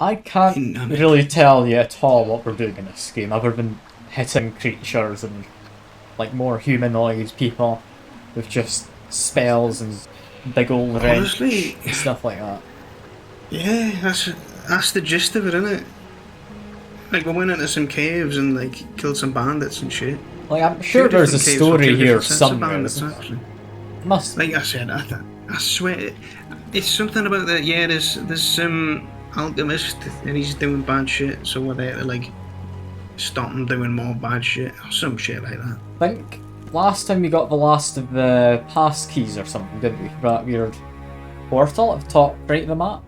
I can't really tell you at all what we're doing in this game, other than hitting creatures and like more humanoid people with just spells and big old wrench and stuff like that. Yeah, that's the gist of it, isn't it? Like, we went into some caves and like killed some bandits and shit. Like, I'm sure there's a story here somewhere. Must. Like I said, I swear, it's something about that. Yeah, there's some alchemist and he's doing bad shit, so we're there to like stop him doing more bad shit or some shit like that. I think last time we got the last of the pass keys or something, didn't we? That weird portal at the top right of the map.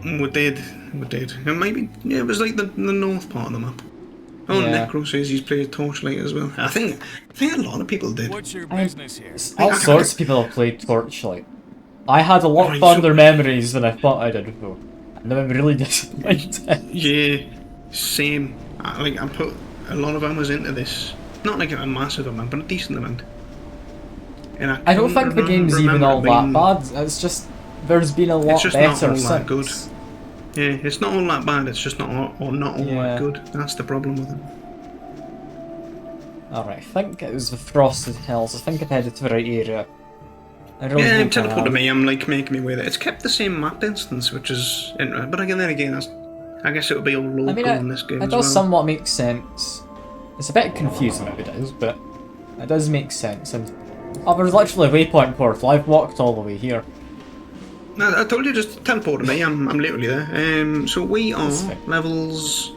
We did. And maybe, yeah, it was like the north part of the map. Oh, yeah. Necro says he's played Torchlight as well. I think a lot of people did. What's your business here? All sorts of people have played Torchlight. I had a lot fonder memories than I thought I did though. And I'm really disappointed. Yeah, same. I put a lot of hours into this. Not like a massive amount, but a decent amount. And I don't think the game's even all that bad. It's just there's been a lot better since. That good. Yeah, it's not all that bad. It's just not all that good. That's the problem with it. Alright, I think it was the Frosted Hills. I think I've headed to the right area. Yeah, teleported me. I'm like making me way there. It's kept the same map instance, which is interesting. But again, I guess it would be all local in this game. It does somewhat make sense. It's a bit confusing if it is, but it does make sense. And there's literally a waypoint portal. I've walked all the way here. I told you, just teleported me. I'm literally there. So we are levels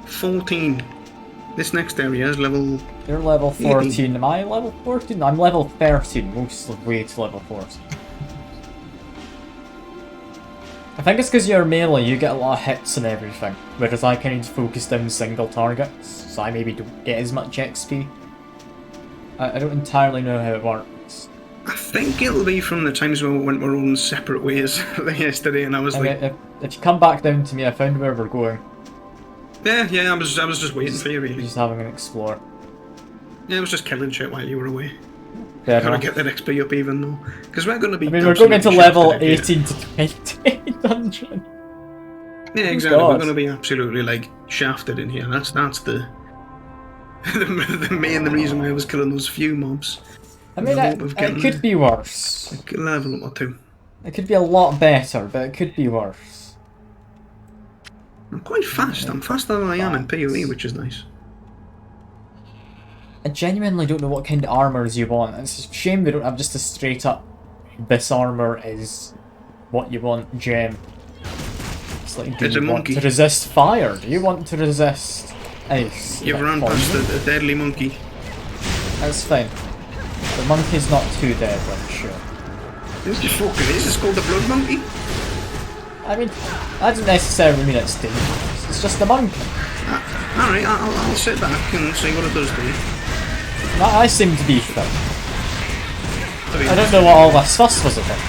14. This next area is level. You're level 14. 18. Am I level 14? I'm level 13. Most of the way to level 14. I think it's because you're melee. You get a lot of hits and everything, whereas I kind of focus down single targets, so I maybe don't get as much XP. I don't entirely know how it works. I think it'll be from the times when we went our own separate ways yesterday, and I was like... If you come back down to me, I found where we're going. Yeah, I was just waiting for you, really. Just having an explore. Yeah, I was just killing shit while you were away. Fair Gotta get that XP up even though. Because we're going to be... we're going into level 18 to 20 dungeon. Yeah, exactly. We're going to be absolutely, like, shafted in here. That's the... the main reason why I was killing those few mobs. I mean, it could be worse. A level or two. It could be a lot better, but it could be worse. I'm quite fast. I'm faster than I am in PoE, which is nice. I genuinely don't know what kind of armors you want. It's a shame they don't have just a straight up, this armor is what you want gem. It's like, do you want to resist fire? Do you want to resist ice? You've run past a deadly monkey. That's fine. The monkey's not too dead, I'm sure. This is fucking is. It's called the blood monkey. I mean, that doesn't necessarily mean it's dangerous. It's just a monkey. Alright, I'll sit back and see what it does to you. I seem to be fine. I don't know what all this fuss was about.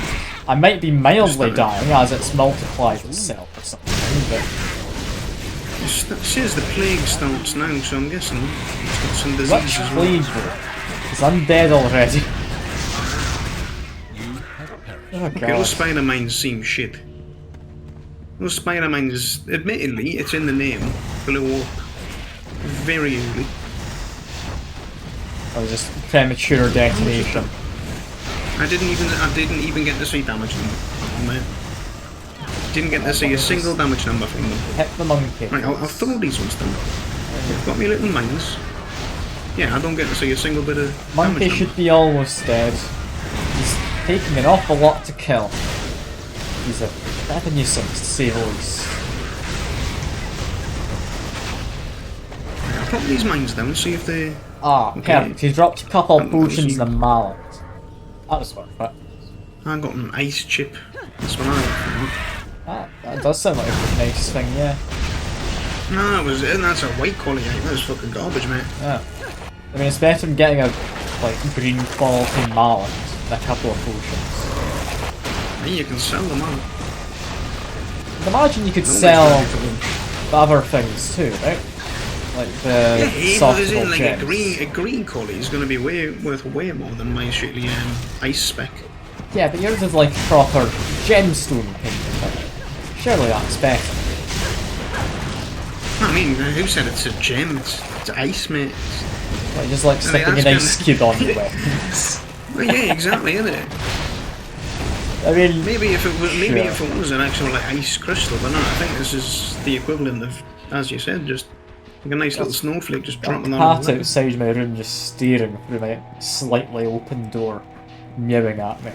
I might be mildly dying as it's multiplied itself or something, but... It says the plague starts now, so I'm guessing it's got some disease. Which plague though? Because I'm dead already. Oh, God. Okay, those spider mines seem shit. Those spider mines, admittedly, it's in the name, blew up very early. Or just premature detonation. I didn't even get to see damage number. Didn't get to see a single damage number from them. Hit the monkey. Right, I'll throw these ones down. They've got me little mines. Yeah, I don't get to see a single bit of monkey should be almost dead. He's taking an awful lot to kill. He's a bit of a nuisance to say the least. I'll pop these mines down, see if they... perfect. He dropped a couple of potions and a mallet. That was worth it. I got an ice chip. That's what I got. That does sound like a pretty nice thing, yeah. No, that's a white quality item. That was fucking garbage, mate. Yeah. I mean, it's better than getting a green quality mallet than a couple of potions. Hey, you can sell them out. I'd imagine you could sell the other things too, right? Like the softball like gems. a green quality is going to be worth way more than my shitty ice spec. Yeah, but yours is like proper gemstone kind of thing. Surely that's better. I mean, who said it's a gem? It's ice, mate. Like, just like sticking an ice cube on your weapons. Well, yeah, exactly, isn't it? I mean, maybe if it was an actual like ice crystal, but no, I think this is the equivalent of, as you said, just like a nice little snowflake just dropping on. Cat outside my room, just staring through my slightly open door, mewing at me.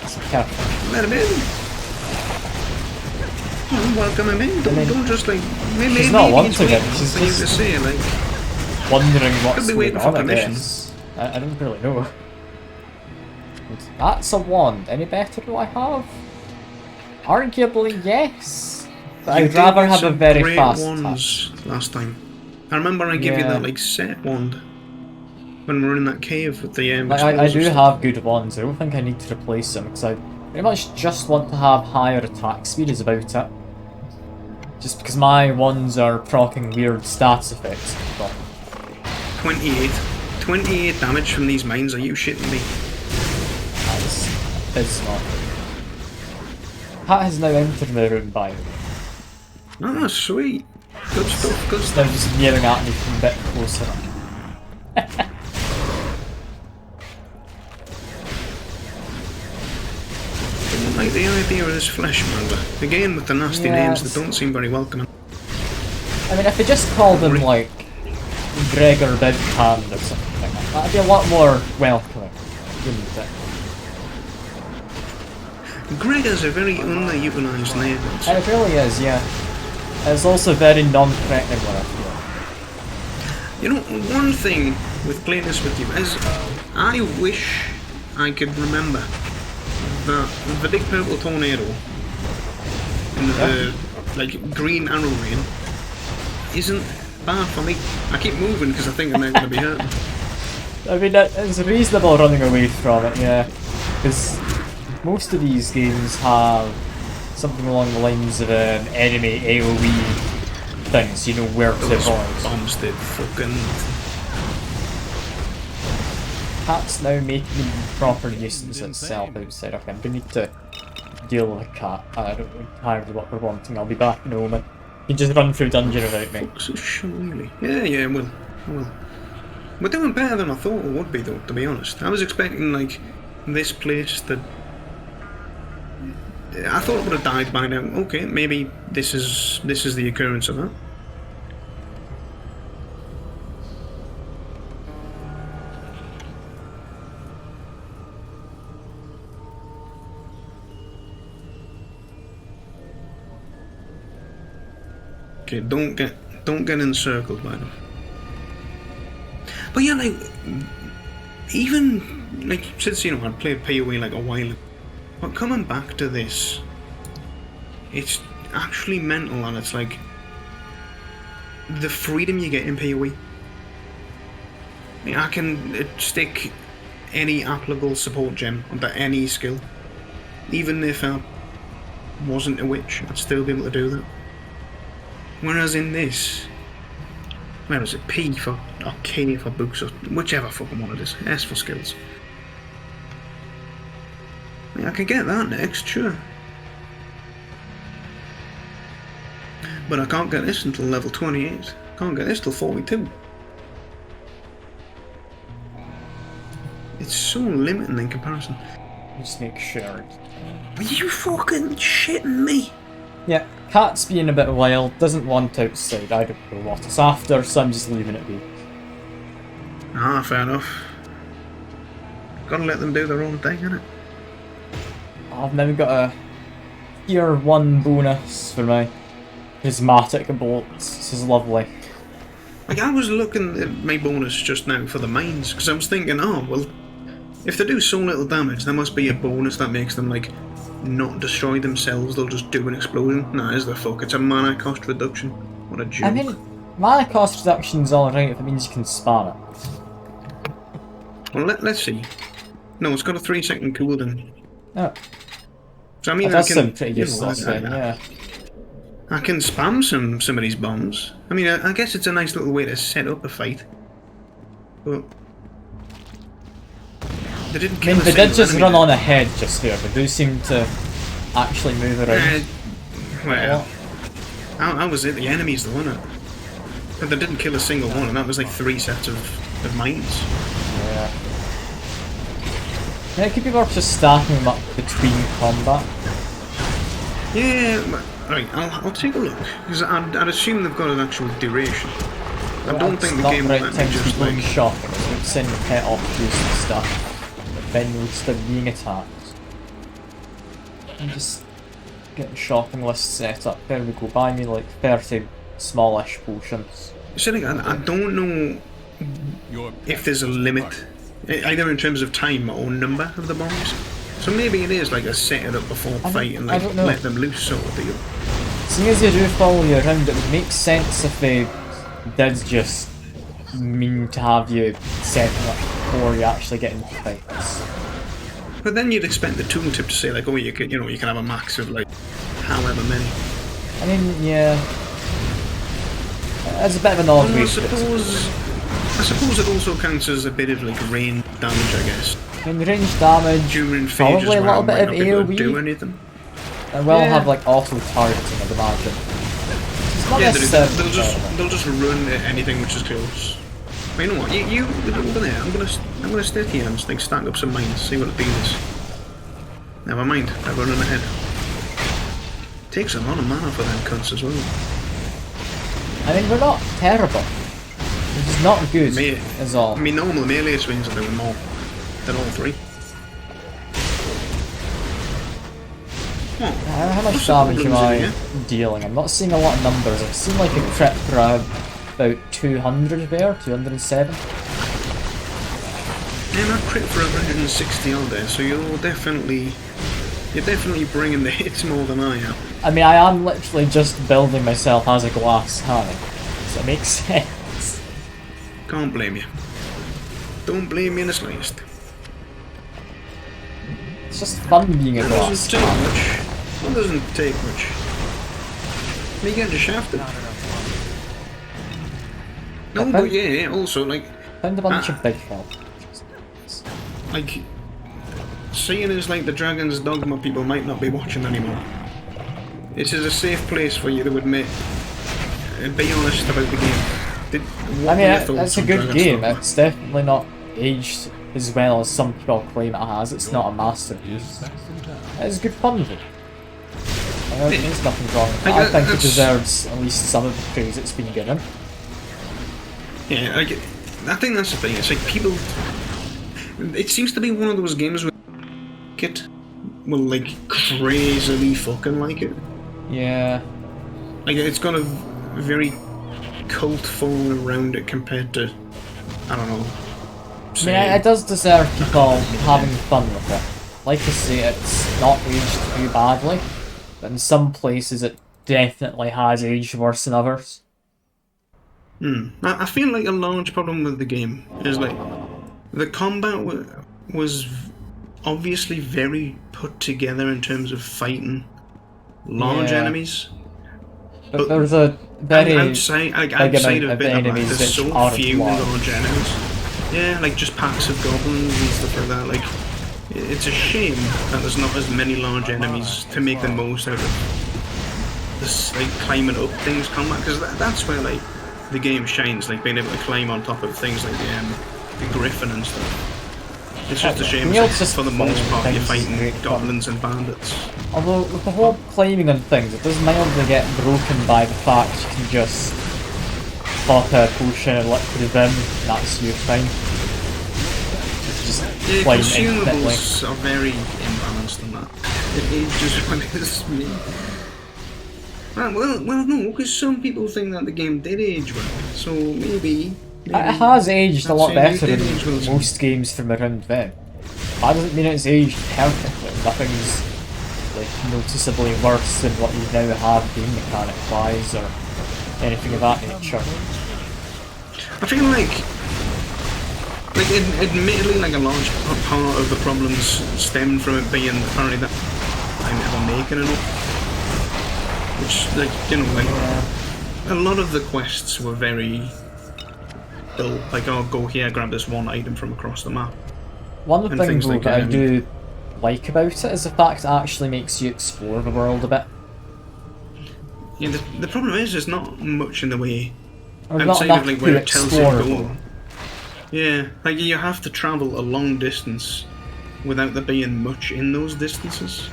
It's perfect. Let him in. Oh, welcome him in. Don't just like. Maybe she's not wanting it. She's just to say, like, wondering what's going on. I don't really know. That's a wand. Any better do I have? Arguably, yes. But I'd rather have a very fast wands last time. I remember I gave you that like set wand when we were in that cave with the I do have good wands. I don't think I need to replace them because I pretty much just want to have higher attack speed is about it. Just because my wands are proccing weird stats effects. But 28 damage from these mines. Are you shitting me? That is abysmal. Pat has now entered my room, by the way. Ah, sweet. Good stuff, good stuff. Now just yelling at me from a bit closer. I like the idea of this fleshmonger. Again, with the nasty names that don't seem very welcoming. I mean, if they just called him, like, Gregor Bidhand or something like that, that'd be a lot more welcoming, wouldn't it? Gregor's a very underutilised name. It really is, yeah. It's also very non-threatening when I feel. You know, one thing with playing this with you is I wish I could remember that the big purple tornado in the like green arrow rain isn't bad for me. I keep moving because I think I'm not going to be hurt. I mean, it's reasonable running away from it, yeah. Because most of these games have something along the lines of an enemy AoE things, you know where to avoid. Bombs did fucking... Cat's now making proper nuisance itself outside. Okay, I'm gonna need to deal with a cat. I don't entirely what we're wanting. I'll be back in a moment. You can just run through dungeon without me. So shiny. Yeah, I will. We're doing better than I thought it would be, though, to be honest. I was expecting, like, this place that... I thought it would have died by now. Okay, maybe this is the occurrence of that. Okay, don't get encircled by them. But yeah, like, even like since I'd played PoE like a while ago, but coming back to this, it's actually mental, and it's like the freedom you get in PoE. I can stick any applicable support gem onto any skill, even if I wasn't a witch, I'd still be able to do that. Whereas in this, where is it? P for or K for books, or whichever fucking one it is. S for skills. I can get that next, sure. But I can't get this until level 28. Can't get this till 42. It's so limiting in comparison. Just make sure. Are you fucking shitting me? Yeah, Cat's being a bit wild, doesn't want outside. I don't know what it's after, so I'm just leaving it be. Ah, fair enough. Gotta let them do their own thing, innit? I've now got a tier 1 bonus for my prismatic bolts. This is lovely. Like, I was looking at my bonus just now for the mines, because I was thinking, oh, well, if they do so little damage, there must be a bonus that makes them, like, not destroy themselves, they'll just do an explosion. Nah, is the fuck? It's a mana cost reduction. What a joke. I mean, mana cost reduction's alright if it means you can spam it. Well, let's see. No, it's got a 3-second cooldown. Oh. So I mean, that does sound pretty useless then, yeah. I can spam some of these bombs. I mean, I guess it's a nice little way to set up a fight. But they didn't kill they did just run on ahead just there, but do seem to actually move around. Well, I was it. The enemies, though, wasn't it? But they didn't kill a single one, and that was like 3 sets of mines. Yeah. Yeah, it could be worth just stacking them up between combat. Yeah, right, I'll take a look, because I'd assume they've got an actual duration. I don't think the game will let me just like... shopping, so it's send the pet off to do some stuff, but then you'll start being attacked. And just get the shopping list set up. There we go, buy me like 30 smallish potions. So like, I don't know if there's a limit, either in terms of time or number of the bombs. So maybe it is like a set it up before fight and like let them loose sort of deal. Seeing as you do follow you around, it would make sense if they did just mean to have you setting up before you actually get into fights. But then you'd expect the tooltip to say like, oh, you can have a max of like however many. I mean, yeah, it's a bit of an odd way. I suppose it also counts as a bit of like range damage, I guess. I mean, range damage, during probably a little bit of AoE. Do anything. And we'll have like auto targeting, I'd imagine. It's not they'll just run at anything which is close. But you know what? You over there. I'm gonna stay here and like stack up some mines, see what it deals. Never mind, they're running ahead. Takes a lot of mana for them cunts as well. I mean, we're not terrible. It's just not good, is all. I mean, normal melee swings are doing more than all 3. How much damage am I dealing? I'm not seeing a lot of numbers. I've seen like a crit for about 200 there, 207. Yeah, that crit for 160 all there, so you're definitely bringing the hits more than I am. I mean, I am literally just building myself as a glass cannon, so it makes sense. Can't blame you. Don't blame me in the slightest. It's just fun being a glass cannon. It doesn't take much. Me getting shafted. No, but yeah, also like... Found a bunch of big help. Like, seeing as like the Dragon's Dogma people might not be watching anymore, this is a safe place for you to admit and be honest about the game. I mean, it's a good game. It's definitely not aged as well as some people claim it has. It's not a masterpiece. It's good fun though. There's nothing wrong with it. I think it deserves at least some of the praise it's been given. Yeah, I think that's the thing. It's like people... It seems to be one of those games where it will like crazily fucking like it. Yeah. Like it's got a very cult following around it compared to, I don't know. Yeah, it does deserve people having fun with it. Like I say, it's not aged too badly, but in some places it definitely has aged worse than others. I feel like a large problem with the game is like the combat was obviously very put together in terms of fighting large enemies. But there's a very outside of enemies, there's so few large enemies. Yeah, like just packs of goblins and stuff like that. Like, it's a shame that there's not as many large enemies to make the most out of this, like climbing up things combat, because that's where like the game shines, like being able to climb on top of things like the griffin and stuff. It's just a shame for the most part you're fighting goblins and bandits. Although with the whole climbing and things, it does mildly get broken by the fact you can just pop a potion and liquid them, and that's your thing. Just climb infinitely. Consumables are very imbalanced on that. It ages when it's me. Well, no, because some people think that the game did age well, so maybe it has aged a lot better than most games from around then. That doesn't mean it's aged perfectly. Nothing's like noticeably worse than what you now have game mechanic-wise or anything of that nature. I feel like admittedly, like a large part of the problems stemmed from it being apparently that I'm never making enough. Which, like, you know, like, a lot of the quests were very dull. Like, oh, go here, grab this one item from across the map. One of the things that I do like about it is the fact it actually makes you explore the world a bit. Yeah, the problem is there's not much in the way Or not outside enough of like where to it tells you to explore. go. Yeah, like you have to travel a long distance without there being much in those distances.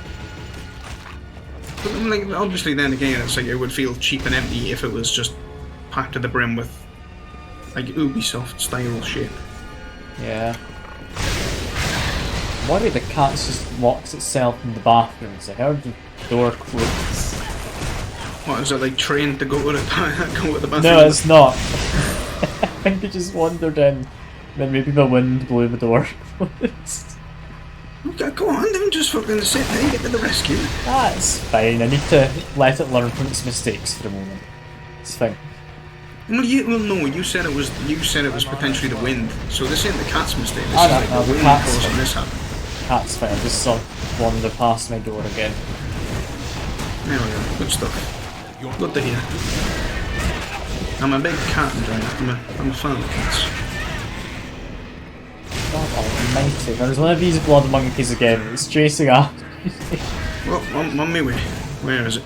But like obviously then again it's like it would feel cheap and empty if it was just packed to the brim with like Ubisoft style shit. Yeah. Why the cat just locks itself in the bathrooms? I heard the door close. What is it like trained to go to the bathroom? No, it's not. I think it just wandered in. Then maybe the wind blew the door closed. Okay, go on, don't just fucking sit there and get to the rescue. That's fine. I need to let it learn from its mistakes for a moment. It's fine. Well, no. You said it was potentially the wind. So this ain't the cat's mistake. This I is don't like know, the the wind cat's causing fine. this happen. Cat's fine. I just saw wander past my door again. There we go. Good stuff. Good to hear. I'm a big cat enjoyer. I'm a fan of cats. God almighty. There's one of these blood monkeys again. It's chasing after me. Well, I'm on my way. Where is it?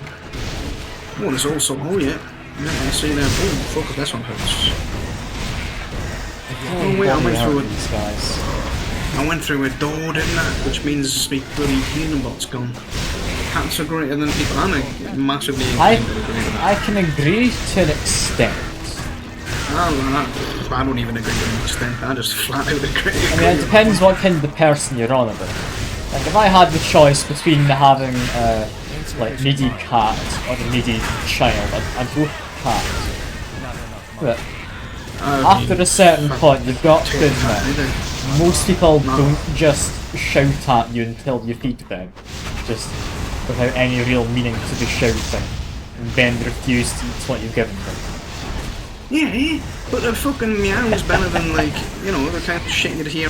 Oh, there's also. Oh yeah. Yeah, I see that. Oh fuck! This one hurts. Oh wait, I went through it. These guys. I went through a door, didn't I? Which means my bloody healing bot's gone. Cats are greater than people. I'm massively I can agree to an extent. I don't even agree to an extent. I just flat out agree. I mean, it depends what kind of person you're on about. Like, if I had the choice between having a like needy cat or a needy child, I'd go cat. But after a certain point, you've got to admit, most people don't just shout at you until you feed them, just without any real meaning to the shouting, and then refuse to eat what you've given them. Yeah, but a fucking meow is better than like, you know, the kind of shit you'd hear.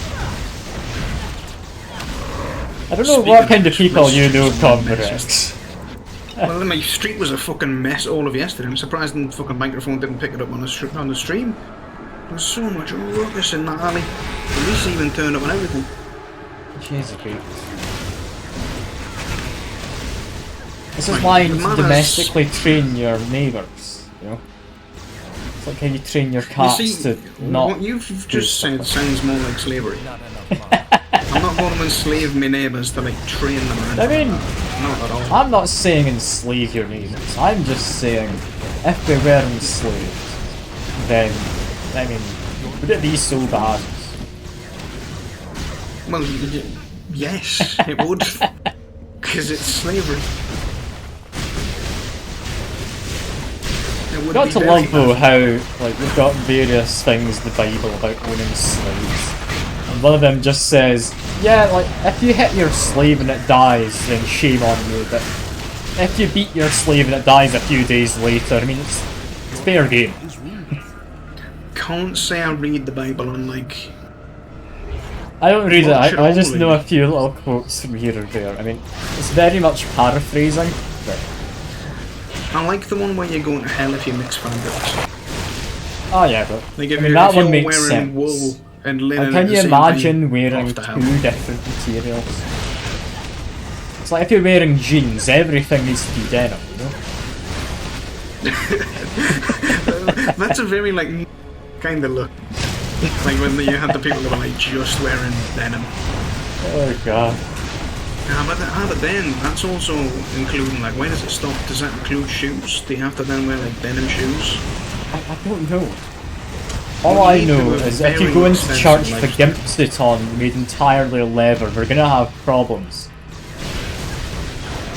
I don't know what kind of people you know, Converex. Well, my street was a fucking mess all of yesterday. I'm surprised the fucking microphone didn't pick it up on the stream. There's so much ruckus in that alley. Police even turned up and everything. Jesus Christ. This is why you need to domestically train your neighbours, you know? It's like how you train your cats to not... What you've just said sounds more like slavery. I'm not going to enslave my neighbours to like train them around. I mean, not at all. I'm not saying enslave your neighbours. I'm just saying, if they were enslaved, then, I mean, would it be so bad? Well, yes, it would. Because it's slavery. You've got to love though how, like, we've got various things in the Bible about owning slaves. And one of them just says, yeah, like, if you hit your slave and it dies, then shame on you, but if you beat your slave and it dies a few days later, I mean, it's fair game. Can't say I read the Bible on, like... I don't read it, I just know a few little quotes from here or there. I mean, it's very much paraphrasing, but... I like the one where you're going to hell if you mix fabrics. Oh yeah, but like I mean, that one makes wearing sense. Wool and linen Can you imagine wearing two different materials? It's like if you're wearing jeans, everything needs to be denim, you know? That's a very, like, kind of look. Like when you had the people that were, like, just wearing denim. Oh god. But then, that's also including, like, where does it stop? Does that include shoes? Do you have to then wear, like, denim shoes? I don't know. All I know is if you go into church with a gimp suit on made entirely of leather, we're gonna have problems.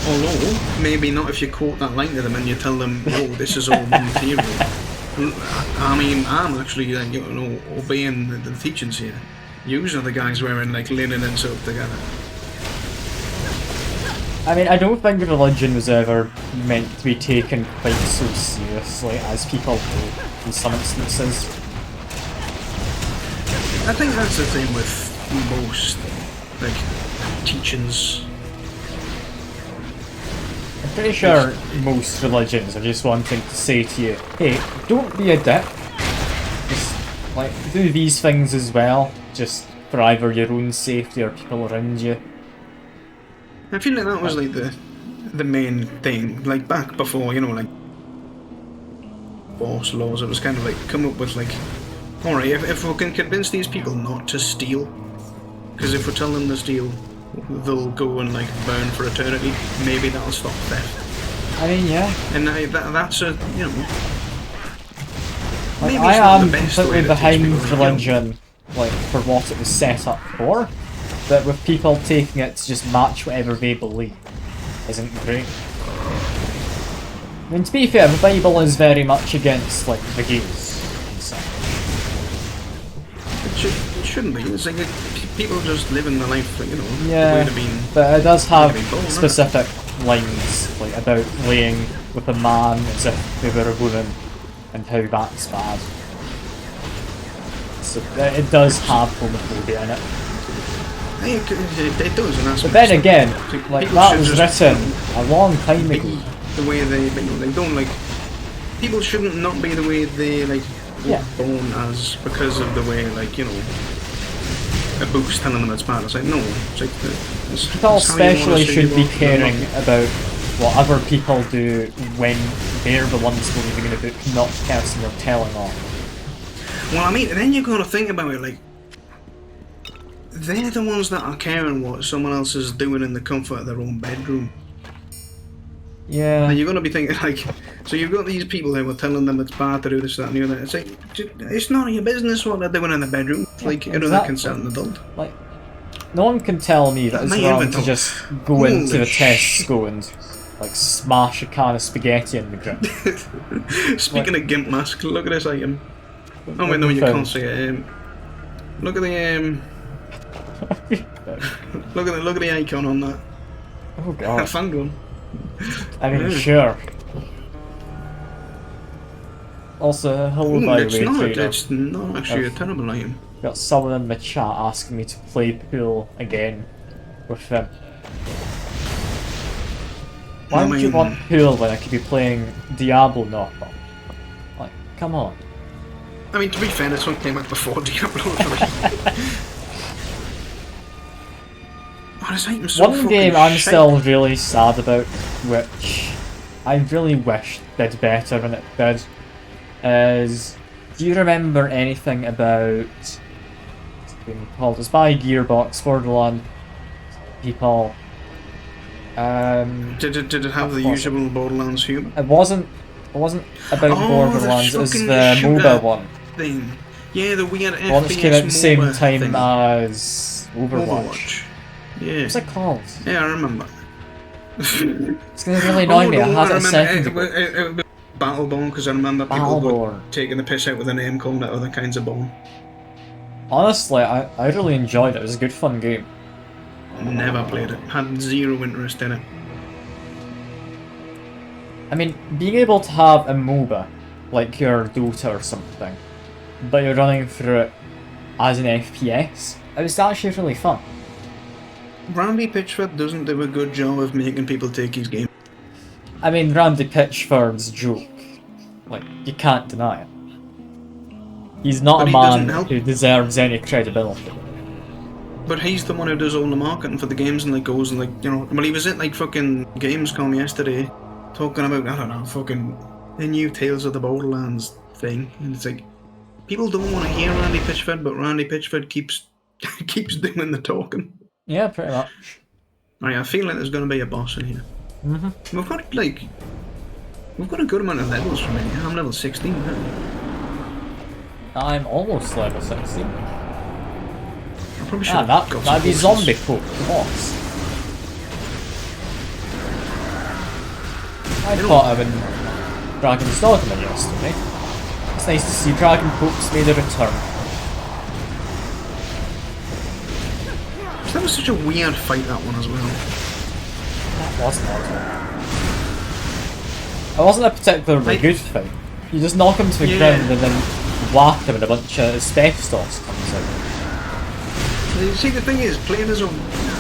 Although, maybe not if you quote that line to them and you tell them, oh, this is all one material. I mean, I'm actually, you know, obeying the teachings here. Usually the guys wearing, like, linen and soap together. I mean, I don't think religion was ever meant to be taken quite so seriously as people do in some instances. I think that's the thing with most, like, teachings. I'm pretty sure most religions are just wanting to say to you, hey, don't be a dick. Just, like, do these things as well, just for either your own safety or people around you. I feel like that was like the main thing, like back before, you know, like boss laws. It was kind of like come up with like, all right, if we can convince these people not to steal, because if we tell them to steal, they'll go and like burn for eternity. Maybe that'll stop theft. I mean, yeah. And that's a Like, I am completely behind religion, like, for what it was set up for, but with people taking it to just match whatever they believe isn't great. I mean, to be fair, the Bible is very much against, like, the gays and stuff. It shouldn't be. It's like people just living their life, the yeah, way to be. But it does have specific lines, like, about laying with a man as if they were a woman, and how that's bad. So it does have homophobia in it. It does, and that's. But then again, like that was written a long time ago. The way they don't like. People shouldn't not be the way they like were born as because of the way a book's telling them it's bad. It's like no, it's like people especially should be caring about what other people do when they're the ones believing in the book, not the person you're telling on. Well, I mean, then you've got to think about it, like, they're the ones that are caring what someone else is doing in the comfort of their own bedroom. Yeah. And you're going to be thinking, like, so you've got these people who are telling them it's bad to do this, that, and the other. It's like, it's not your business what they're doing in the bedroom. Like, you're not a concerned adult. Like, no one can tell me that it's wrong to just go into the Tesco and like smash a can of spaghetti in the ground. Speaking of gimp mask, look at this item. Oh wait, no, you can't see it. Look at the look at the icon on that. Oh god. Fun gun. I mean, sure. Also, hello by the way. It's not actually a terrible item. Got someone in the chat asking me to play pool again with them. Why would you want pool when I could be playing Diablo knockoff? Like, come on. I mean, to be fair, this one came out before Diablo. One game I'm still really sad about, which I really wish did better than it did, is... Do you remember anything about... It's been called... It's by Gearbox, Borderlands people... Did it have the usual Borderlands humor? It wasn't about Borderlands, it was the MOBA one. Thing. Yeah, the weird FPS one that came out at the same time thing. As Overwatch. Yeah. What's it called? Yeah, I remember. It's gonna really annoy me, I had it a second ago. It was Battleborn, because I remember people were taking the piss out with a name calling it other kinds of Born. Honestly, I really enjoyed it, it was a good fun game. Never played it. Had zero interest in it. I mean, being able to have a MOBA, like your Dota or something, but you're running through it as an FPS, it was actually really fun. Randy Pitchford doesn't do a good job of making people take his game. I mean, Randy Pitchford's joke. Like, you can't deny it. He's not a man who deserves any credibility. But he's the one who does all the marketing for the games and like goes and like, well, he was at like fucking Gamescom yesterday talking about, I don't know, fucking the new Tales of the Borderlands thing. And it's like, people don't want to hear Randy Pitchford, but Randy Pitchford keeps doing the talking. Yeah, pretty much. Right, I feel like there's going to be a boss in here. Mm-hmm. We've got a good amount of levels from in here. I'm level 16 now. I'm almost level 16. Probably that'd be zombie folk, boss. I thought of in Dragon's Dogma yesterday. It's nice to see Dragon Popes made a return. That was such a weird fight, that one as well. That wasn't it wasn't a particularly good fight. You just knock him to the ground and then whack him and a bunch of asbestos comes out. You see, the thing is,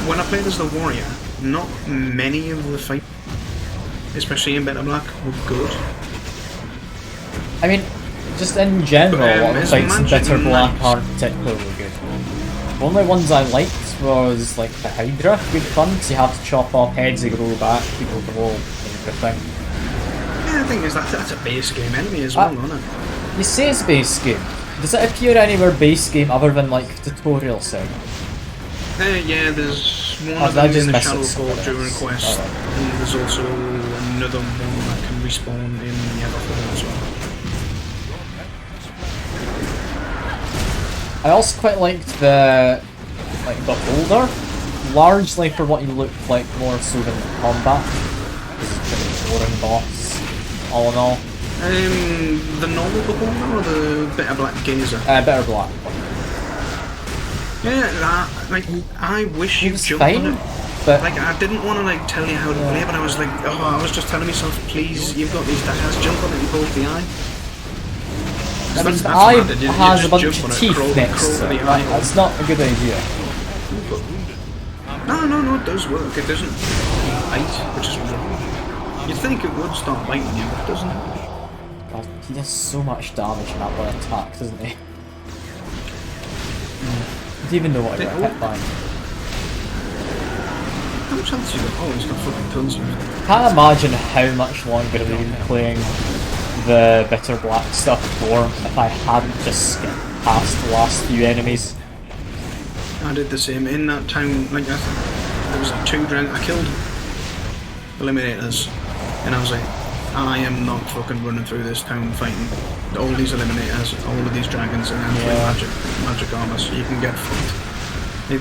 when I played as the warrior, not many of the fights, especially in Better Black, were good. I mean, just in general, a lot of fights in Bitter Black aren't particularly good. The only ones I liked was like the Hydra, good fun, because you have to chop off heads, they grow back, people grow, and everything. Yeah, thing is that's a base game enemy as well, isn't it? You say it's base game. Does it appear anywhere base game other than like tutorial segment? Yeah, there's one of them in the Shadowfall during quest, and there's also another one that can respawn in the Everfall as well. I also quite liked the beholder, largely for what he looked like, more so than the combat. This is a pretty boring boss, all in all. The normal beholder or the bitter black gazer? Bitter black. Yeah, I wish you'd jump fine, on it. but like, I didn't want to like tell you how to play, but I was like, I was just telling myself, please, you've got these daggers, jump on it and bolt the eye. I mean, the eye has a bunch of teeth next to it, right? That's not a good idea. No, it does work. It doesn't bite, which is wrong. You'd think it would start biting you, but it doesn't. God, he does so much damage in that one attack, doesn't he? I don't even know what I got hit by. How much health you got? Oh, he's got fucking tons of it. Can't imagine how much longer we've been playing the bitter black stuff for if I hadn't just skipped past the last few enemies. I did the same in that town. Like there was like 2 dragons. I killed eliminators, and I was like, I am not fucking running through this town fighting all these eliminators, all of these dragons, and then magic armor, so you can get fucked. Like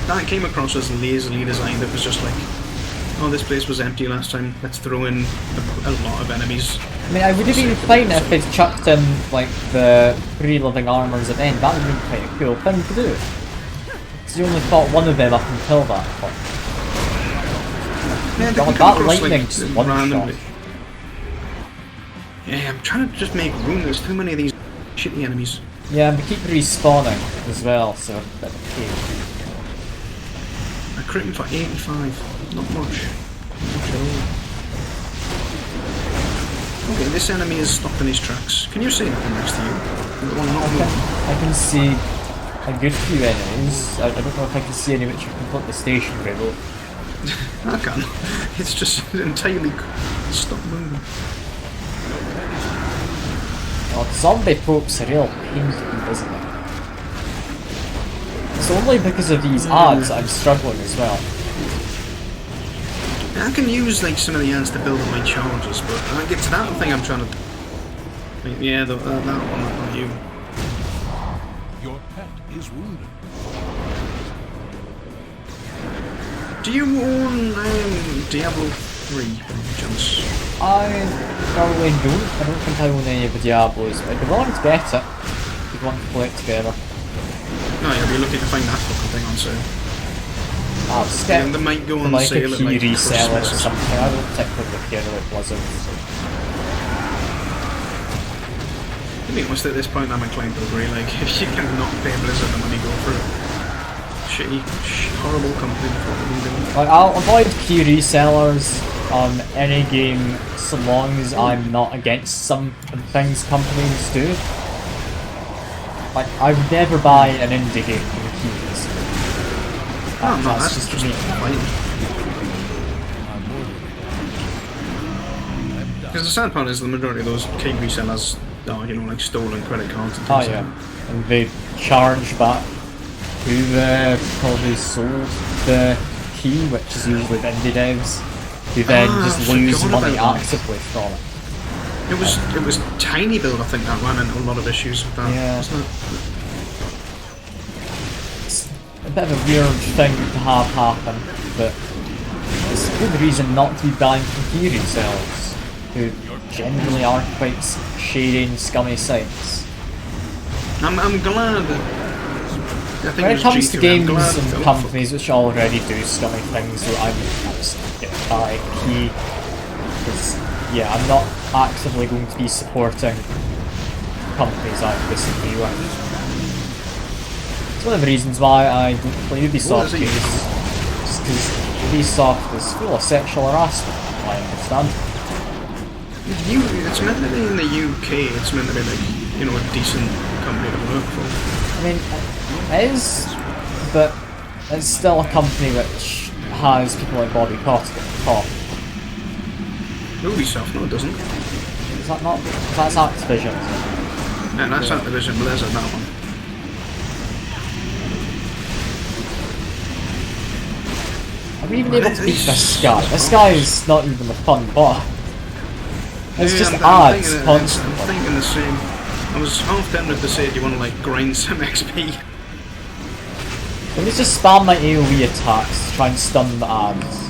that came across as lazily designed. It was just like, oh, this place was empty last time, let's throw in a lot of enemies. I mean, I would have been fine if they'd chucked in, like, the 3 living armors at the end. That would have been quite a cool thing to do. Because you only fought one of them up until that point. Yeah, God, that lightning just one-shot. Yeah, I'm trying to just make room, there's too many of these shitty enemies. Yeah, and they keep respawning as well, so a bit of a pain. I crit him for 85, not much. Not much at all. Okay, this enemy is stopped in his tracks. Can you see nothing next to you? I can see a good few enemies. I don't know if I can see any which are completely stationary though. I can. It's just entirely stopped moving. Oh, zombie poke's a real pain to beat, isn't it? It's only because of these ads that I'm struggling as well. I can use like some of the ads to build up my charges, but when I get to that thing I'm trying to... Yeah, that one, not you. Your pet is wounded. Do you own Diablo 3 by any chance? I probably don't. I don't think I own any of the Diablos, but I'd be willing to get it if you want to play it together. No, you'll be lucky to find that fucking thing on sale. I'll just get they might go on like sale a at key like reseller or Christmas something. I don't particularly care about Blizzards. To be honest, at this point I'm inclined to agree, like, if you cannot pay Blizzard the money, go for it. Shitty, horrible company for what they're doing. Like, I'll avoid key resellers on any game so long as I'm not against some things companies do. Like, I would never buy an indie game from keys. That's just me. Because the sad part is the majority of those key resellers are, you know, like stolen credit cards and things Oh yeah, and they charge back who probably sold the key, which is usually the indie devs, who then just lose money actively from it. It was Tiny Build, I think, that ran into a lot of issues with that, wasn't it? It's a bit of a weird thing to have happen, but it's a good reason not to be buying from key resellers, who generally are quite shady and scummy sites. I'm glad that... When it comes to games and companies which already do scummy things, so I'm just going to buy a key, because yeah, I'm not actively going to be supporting companies I disagree with. It's one of the reasons why I don't play Ubisoft games, just because Ubisoft is full of sexual harassment, I understand. It's meant to be in the UK, it's meant to be like, you know, a decent company to work for. I mean, it is, but it's still a company which has people like Bobby Kotick at the top. Ubisoft, no it doesn't. Is that not? That's Activision. Yeah, that's Activision Blizzard, that one. Are we even able to beat this guy? This guy is not even a fun boss. It's just ads constantly. I'm thinking the same. I was half tempted to say, do you want to like grind some XP? Let me just spam my AoE attacks to try and stun the ads.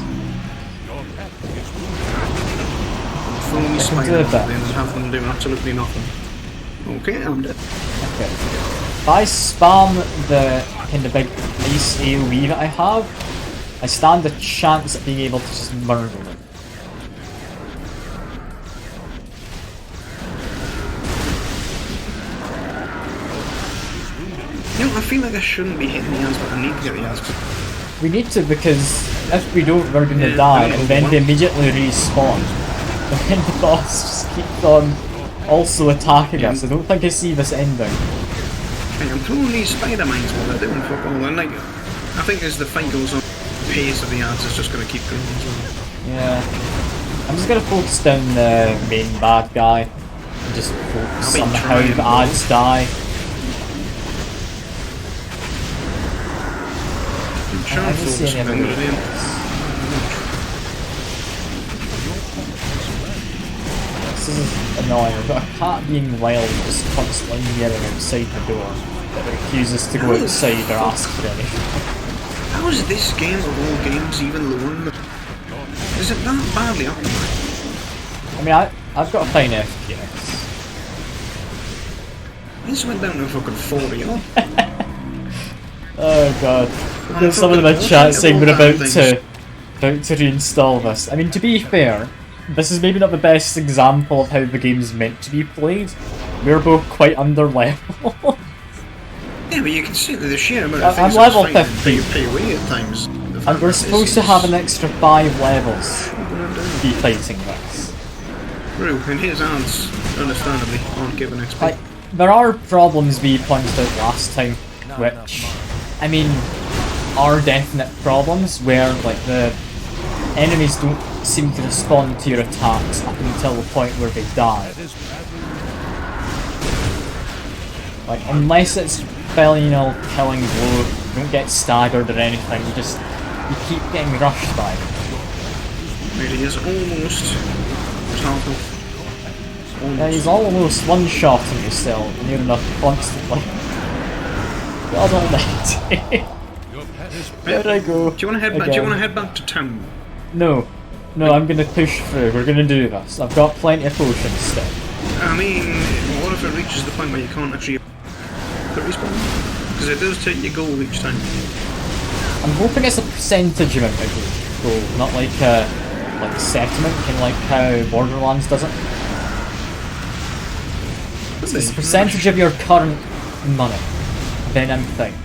Throw me I can spider do and that. then have them do absolutely nothing. Okay, I'm dead. Okay. If I spam the kind of big ice AoE that I have, I stand a chance at being able to just murder them. You know, I feel like I shouldn't be hitting the ads, but I need to get the ads. We need to, because if we don't, we're going to Yeah, die, I know, and then what? they immediately respawn. And then the boss just keeps on also attacking us. I don't think I see this ending. Hey, I'm throwing these spider mines while they're doing fuck all, and like, I think as the fight goes on, the pace of the ads is just going to keep going as well. Yeah. I'm just going to focus down the main bad guy, and just focus on how the ads die. I'm trying I to don't see focus any on other the ways. This is annoying. I've got a cat being wild just constantly yelling outside the door that refuses to go outside or ask for anything. How is this game of all games even lowering the... Is it that badly optimized? I mean, I've got a fine FPS. This went down to fucking 40, oh. Oh god. There's someone in my chat saying we're about to reinstall this. I mean, to be fair, this is maybe not the best example of how the game's meant to be played. We're both quite under level. Yeah, but you can see that the sheer amount of I'm things level I was fighting 50. pay away at times. And we're supposed to have an extra 5 levels to be fighting this. True, and his ads, understandably, aren't given XP. Like, there are problems we pointed out last time, which, I mean, are definite problems where, like, the enemies don't seem to respond to your attacks up until the point where they die. Like, unless it's final killing blow, you don't get staggered or anything, you keep getting rushed by them. Really is almost total. Yeah, he's almost one-shotting you still, near enough constantly. God almighty. There I go. Do you want to head back? Do you want to head back to town? No. No, I'm gonna push through. We're gonna do this. I've got plenty of potions still. I mean, what if it reaches the point where you can't actually put respawn? Because it does take your goal each time. I'm hoping it's a percentage amount of gold, not like settlement, kind of like how Borderlands does it. It's a percentage of your current money. Then I'm fine.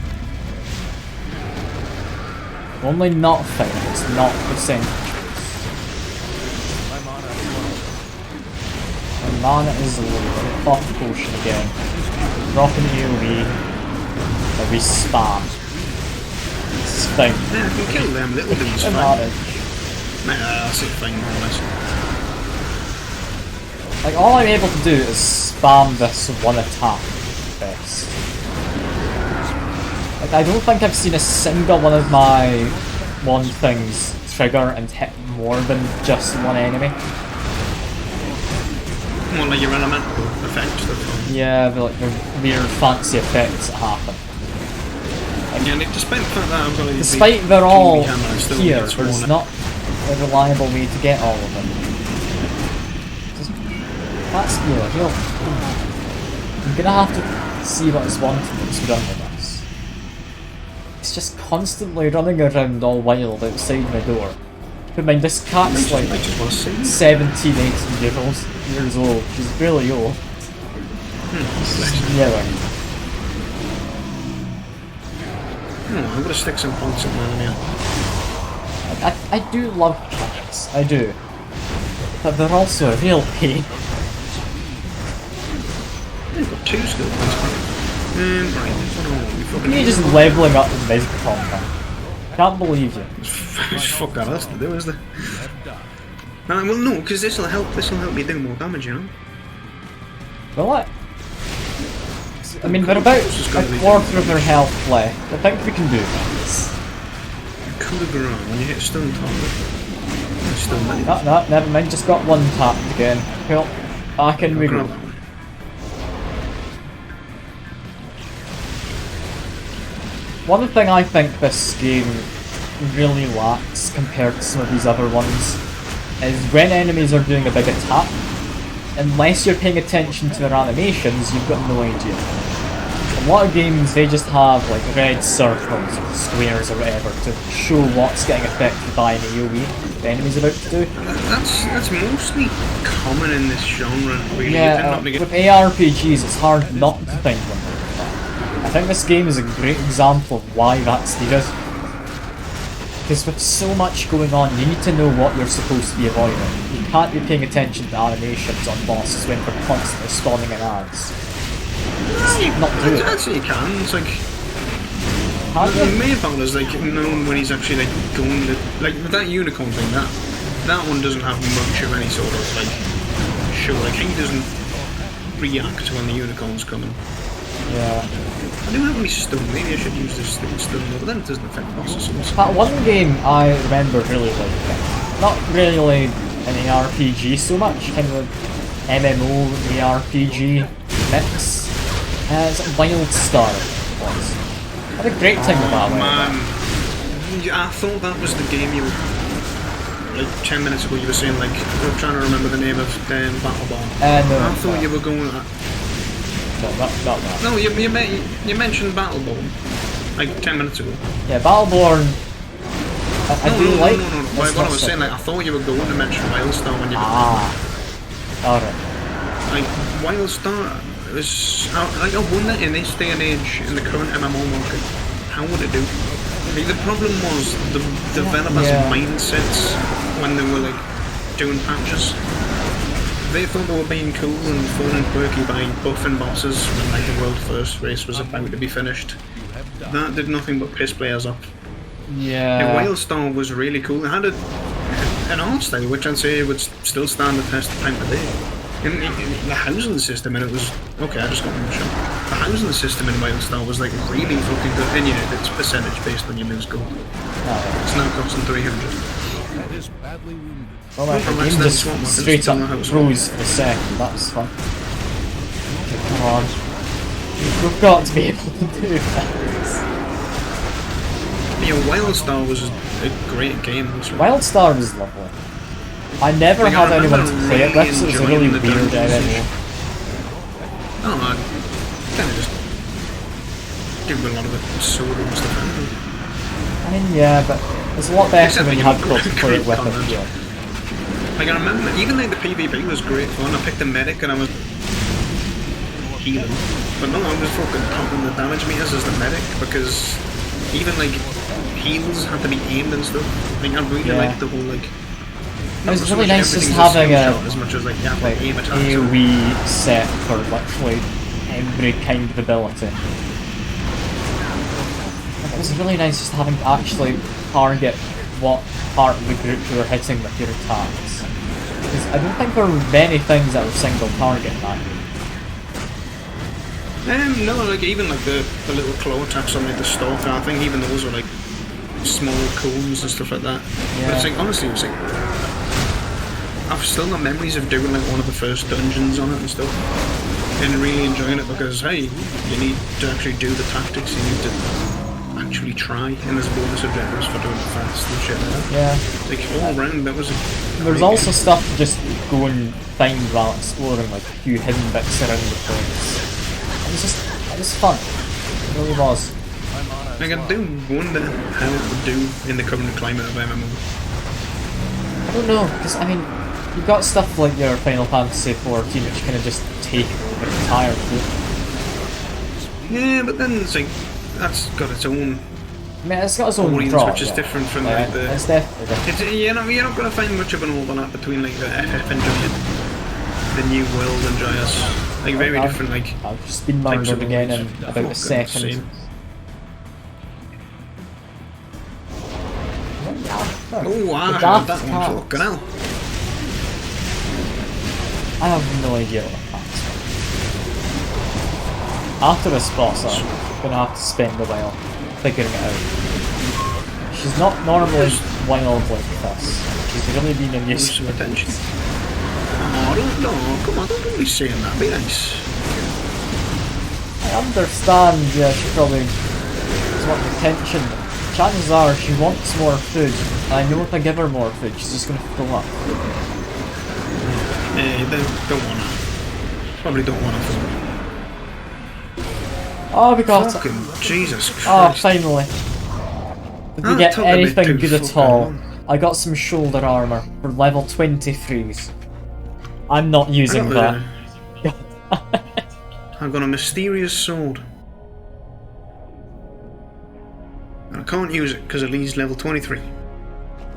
Only not fine, it's not percentage. My mana is low. Pop potion again. Dropping AoE. A respawn. It's fine. Yeah, I can kill them little dudes. Fine. Nah, that's it, fine, more or less. Like, all I'm able to do is spam this one attack best. Like, I don't think I've seen a single one of my one things trigger and hit more than just one enemy. More like your elemental effects that Yeah, like the weird fancy effects that happen. yeah, despite the fact that I've got Despite they're all here, there's there's not a reliable way to get all of them. That's real. I'm gonna have to see what it's wanting once we're done with this. It's just constantly running around all wild outside my door. Keep in mind, this cat's like 17, 18 years old. She's really old. She's yelling. I'm gonna stick some points in there. I do love cats, I do. But they're also a real pain. I've got 2 skill points. Right, You're just leveling up with basic combat. Can't believe you. Fuck that else to do, is there? Well, no, because this will help me do more damage, you know? Will it? I mean, they're about a quarter of their health left. I think we can do this. Coup de grace when you hit stun target. Still many. No, never mind, just got one tapped again. Cool. Back in we go. One thing I think this game really lacks compared to some of these other ones is when enemies are doing a big attack, unless you're paying attention to their animations, you've got no idea. A lot of games, they just have like red circles or squares or whatever to show what's getting affected by an AoE the enemy's about to do. That's mostly common in this genre, really. Yeah, with ARPGs it's hard not to think one like that. I think this game is a great example of why that's needed. Because with so much going on, you need to know what you're supposed to be avoiding. You can't be paying attention to animations on bosses when they're constantly spawning in ads. Just not do it. I'd say you can. It's like the main part is like known when he's actually like going to like with that unicorn thing. That one doesn't have much of any sort of like show. Like he doesn't react when the unicorn's coming. Yeah. I don't have any stun, maybe I should use this thing stun, but then it doesn't affect bosses. That one game I remember really liking. Not really an RPG so much, kind of an MMO RPG mix. It's Wildstar was. I had a great time with that one. I thought that was the game you were, like 10 minutes ago you were saying like, I'm trying to remember the name of Battleborn. No, I thought you were going No, not that. No, you mentioned Battleborn like 10 minutes ago. Yeah, Battleborn. No. What I was saying, like I thought you were going to mention Wildstar when you. Alright. Like Wildstar is like I wonder in this day and age in the current MMO market, how would it do? Like, the problem was the developers' mindsets when they were like doing patches. They thought they were being cool and fun and quirky by buffing bosses when like the world first race was about to be finished. That did nothing but piss players off. Yeah. The Wildstar was really cool. It had an art style which I'd say would still stand the test of time today. In the housing system, and it was okay. I just got one shot. The housing system in Wildstar was like really fucking good. And yeah, it's percentage based on your moves gold. It's now costing 300. That is badly wounded. Well, the game just straight up froze for a second. That was fun. Okay, come on. We've got to be able to do this. Yeah, Wildstar was a great game. Wildstar was lovely. I never had anyone to play it with, so it was a really weird MMO. Oh, I kind of just do a lot of it solo and stuff. I mean, yeah, but it's a lot better when you have people to play it with as well. Like I remember, even like the PvP was great fun. I picked a medic and I was healing, but no, I was fucking pumping the damage meters as the medic because even like heals had to be aimed and stuff. Like I really liked the whole like. It was really nice just having a as much as like aim attacks. AoE set for literally every kind of ability. It was really nice just having to actually target what part of the group you were hitting with your attacks. Because I don't think there were many things that were single target in that. No, like even like the little claw attacks on like the stalker, I think even those were like small cones and stuff like that. Yeah. But it's like honestly, it's like I've still got memories of doing like one of the first dungeons on it and stuff, and really enjoying it because hey, you need to actually do the tactics, you need to actually try, and there's bonus objectives for doing it fast and shit like that. Yeah. Like all around, that was There's also stuff to just go and find while exploring, like a few hidden bits around the place. It was fun. It really was. Like I do wonder how it would do in the current climate of MMO. I don't know, because I mean, you've got stuff like your Final Fantasy XIV which kind of just take over entirely. Yeah, but then it's like, that's got its own... I mean, it's got its own draw, which is different from like the... It's definitely different. You're not going to find much of an overlap between like the FF Enjoy and the New World Enjoyers. Like very different, like... I've just been murdered again in about a second. Oh, I heard that one, fucking hell. I have no idea what the facts are. After this boss, I'm gonna have to spend a while figuring it out. She's not normally wild like this. She's really been in use Some attention. Oh, don't know. Come on, don't be saying that. Be nice. I understand, yeah, she probably does want attention. Chances are she wants more food. And I know if I give her more food, she's just gonna fill up. Don't want to. Probably don't want to. Oh, we got it. Fucking Jesus Christ. Oh, finally. Did we get took a bit anything too good at fucking all? long. I got some shoulder armor for level 23s. I'm not using that. I've got a mysterious sword. And I can't use it because it leaves level 23. Okay,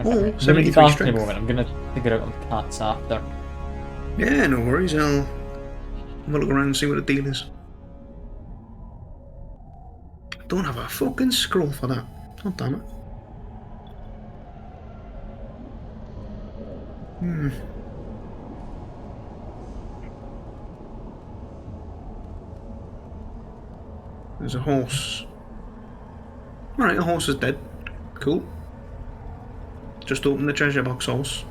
Oh, I'm gonna 73 be back in a strength. moment. I'm gonna figure out on cats after. Yeah, no worries. I'll have a look around and see what the deal is. Don't have a fucking scroll for that. Oh, damn it. There's a horse. Alright, the horse is dead. Cool. Just open the treasure box, horse.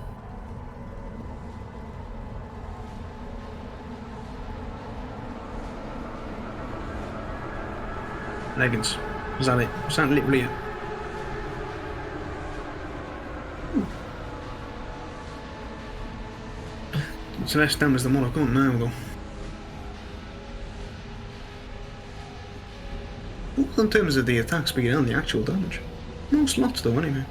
Leggings. Is that it? Is that literally it? It's less damage than what I've got now, though. Both in terms of the attack speed and the actual damage. No slots, though, anyway.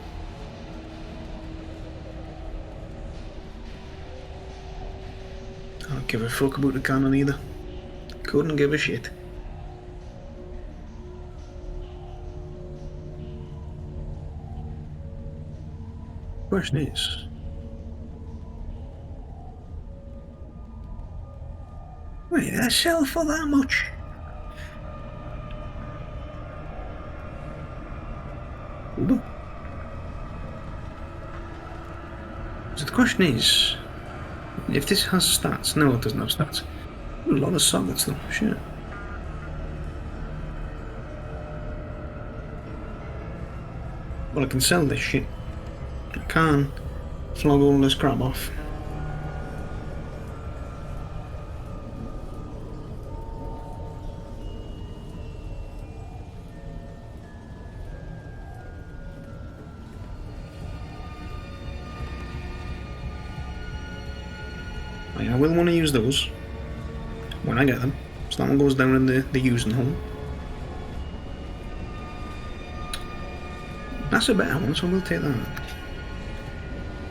I don't give a fuck about the cannon either. Couldn't give a shit. Question is, wait, did I sell for that much? Uber. So the question is, if this has stats, no, it doesn't have stats. A lot of sockets though, shit. Well, I can sell this shit. I can flog all this crap off. I will want to use those when I get them. So that one goes down in the using hole. That's a better one, so we'll take that.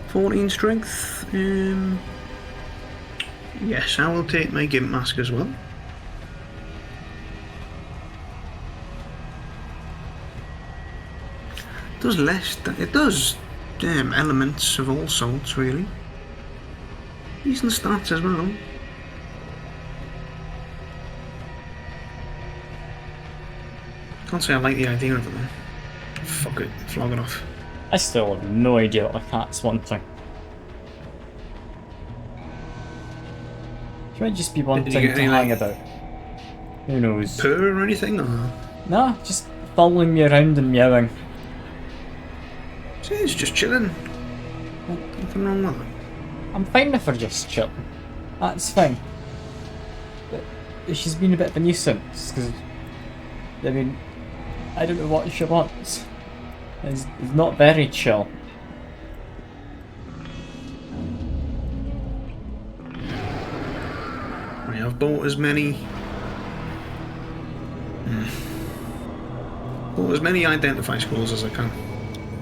14 strength. Yes, I will take my gimp mask as well. It does less. It does elements of all sorts, really. Decent stats as well. Can't say I like the idea of it though. Fuck it, flog it off. I still have no idea what the cat's wanting. She might just be wanting to hang about. Who knows? Purr or anything? Or? Nah, just following me around and meowing. See, it's just chilling. Nothing wrong with it. I'm fine if we're just chilling. That's fine. But she's been a bit of a nuisance, because, I mean, I don't know what she wants. It's not very chill. I've bought as many... Bought as many identify scrolls as I can.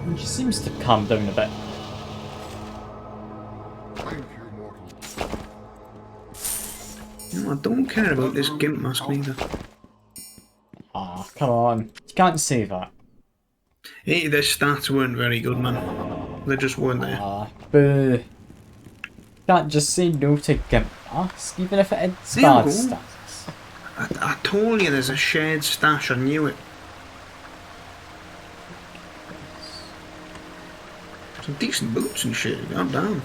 And she seems to calm down a bit. No, I don't care about this gimp mask either. Ah, come on. You can't say that. Hey, their stats weren't very good, man. They just weren't there. Ah, boo. Can't just say no to Gimp Mask, even if it's There you bad go. stats. I told you there's a shared stash, I knew it. Some decent boots and shit, god damn.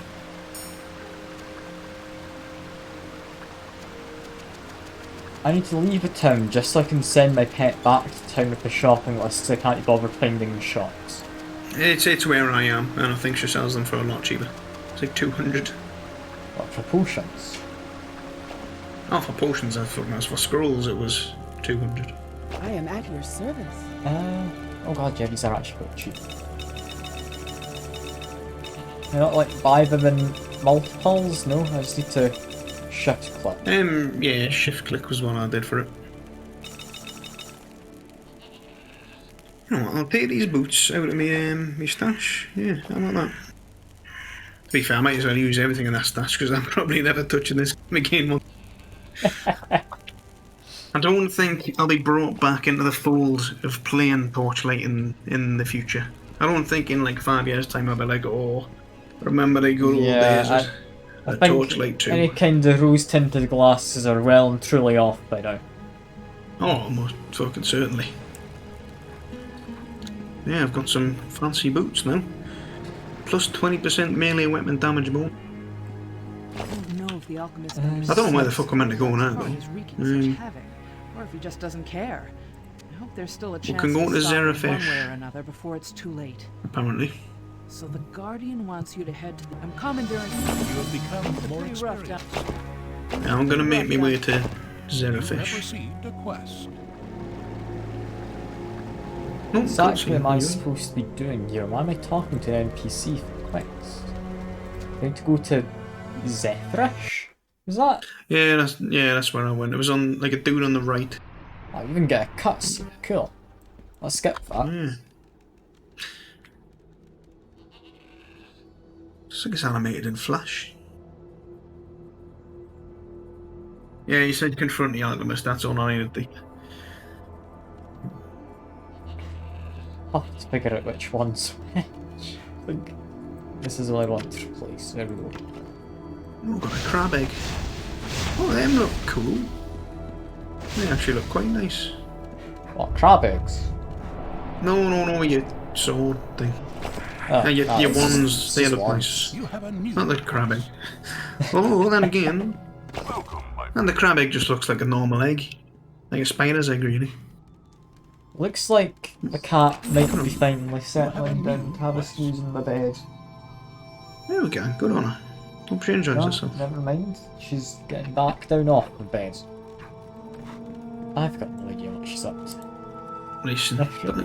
I need to leave a town just so I can send my pet back to town with the shopping list so I can't be bothered finding the shops. It's where I am, and I think she sells them for a lot cheaper. It's like 200. What, for potions? Oh, for potions I thought it was. For scrolls it was 200. I am at your service. Oh god, yeah, these are actually quite cheap. Can I not like buy them in multiples? No, I just need to shift click. Yeah, shift click was what I did for it. You know what, I'll take these boots out of my stash. Yeah, how about that? To be fair, I might as well use everything in that stash because I'm probably never touching this again. I don't think I'll be brought back into the fold of playing Torchlight in the future. I don't think in like 5 years' time I'll be like, oh, remember the good old days I of think Torchlight 2. any kind of rose-tinted glasses are well and truly off by now. Oh, most fucking certainly. Yeah, I've got some fancy boots now. Plus 20% melee weapon damage more. I don't know if the alchemist I don't know where the fuck I'm meant to go now, though. He's wreaking such havoc, or if he just doesn't care. I hope there's still a chance can go to stop him Zerafish. one way or another before it's too late. Apparently. So the Guardian wants you to head to the... I'm commandeering... You have become more Pretty rough experienced. down. Now I'm gonna make my way to You have Zerafish. received a quest. Oh, What exactly am I supposed to be doing here? Why am I talking to an NPC for quest? Going to go to Zethrish? Is that? Yeah, that's where I went. It was on like a dude on the right. I even get a cutscene. Cool. Let's skip that. Yeah. Looks like it's animated in Flash. Yeah, you said confront the alchemist. That's all I needed to. I'll have to figure out which one's which. I think this is what I want to replace. There we go. Oh, got a crab egg. Oh, them look cool. They actually look quite nice. What, crab eggs? No, your sword thing. Oh, Your it's ones, they just look ones. nice. You have a new Not the crab egg. Oh, then again. And the crab egg just looks like a normal egg. Like a spider's egg, really. Looks like the cat might be finally settling down to have a snooze in the bed. There we go, good on her. Hope she enjoys No, herself. never mind. She's getting back down off the bed. I've got no idea what she's up to. Listen,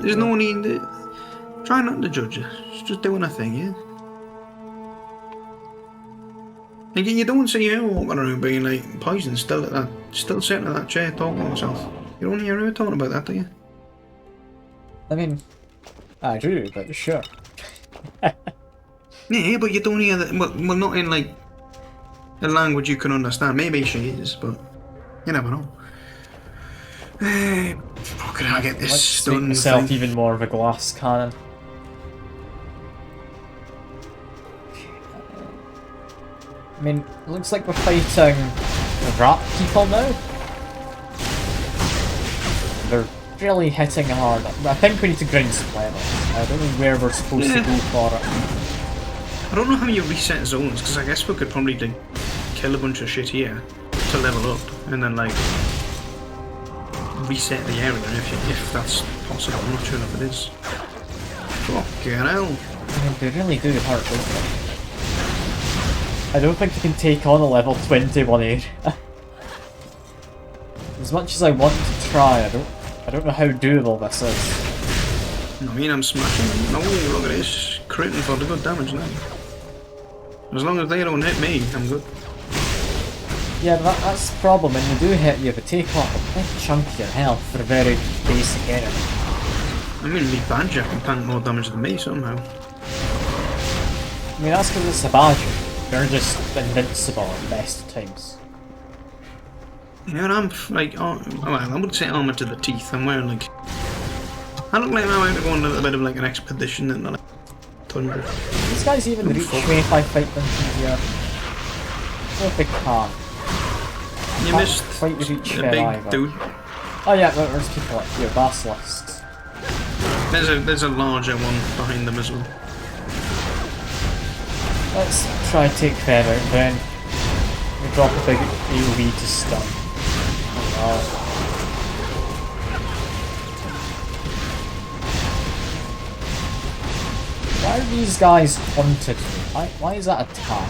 there's no need to... Try not to judge her. She's just doing her thing, yeah? Like, you don't see her walking around being like poisoned, still sitting in that chair talking to herself. You don't hear her talking about that, do you? I mean, I do, but sure. Yeah, but you don't hear that. Well, not in like a language you can understand. Maybe she is, but you never know. How can I get this Let's make stun myself thing? even more of a glass cannon. I mean, it looks like we're fighting rat people now. They're really hitting hard. I think we need to grind some levels. I don't know where we're supposed to go for it. I don't know how you reset zones, because I guess we could probably like, kill a bunch of shit here to level up, and then like reset the area if that's possible. I'm not sure if it is. Fucking hell. I mean, they really do hurt, don't they? I don't think they can take on a level 21 area. As much as I want to try, I don't know how doable this is. I mean, I'm smashing them. No, look at this. Critting for the good damage now. As long as they don't hit me, I'm good. Yeah, but that's the problem. When they do hit you, they take off a big chunk of your health for a very basic enemy. I mean, me Badger can tank more damage than me somehow. I mean, that's because it's a badger. They're just invincible at the best of times. You know, I'm like, well, I wouldn't say armor to the teeth. I'm wearing like, I look like I'm about to go on a little bit of like an expedition in the like, tundra. These guys even reach me if I fight them from here. So if they can. You Can't missed quite reach a there big either. dude. Oh yeah, there's people like here, basilisks. There's a larger one behind them as well. Let's try and take them out, then we drop a big AoE to stun. Why are these guys haunted? Why is that a tap?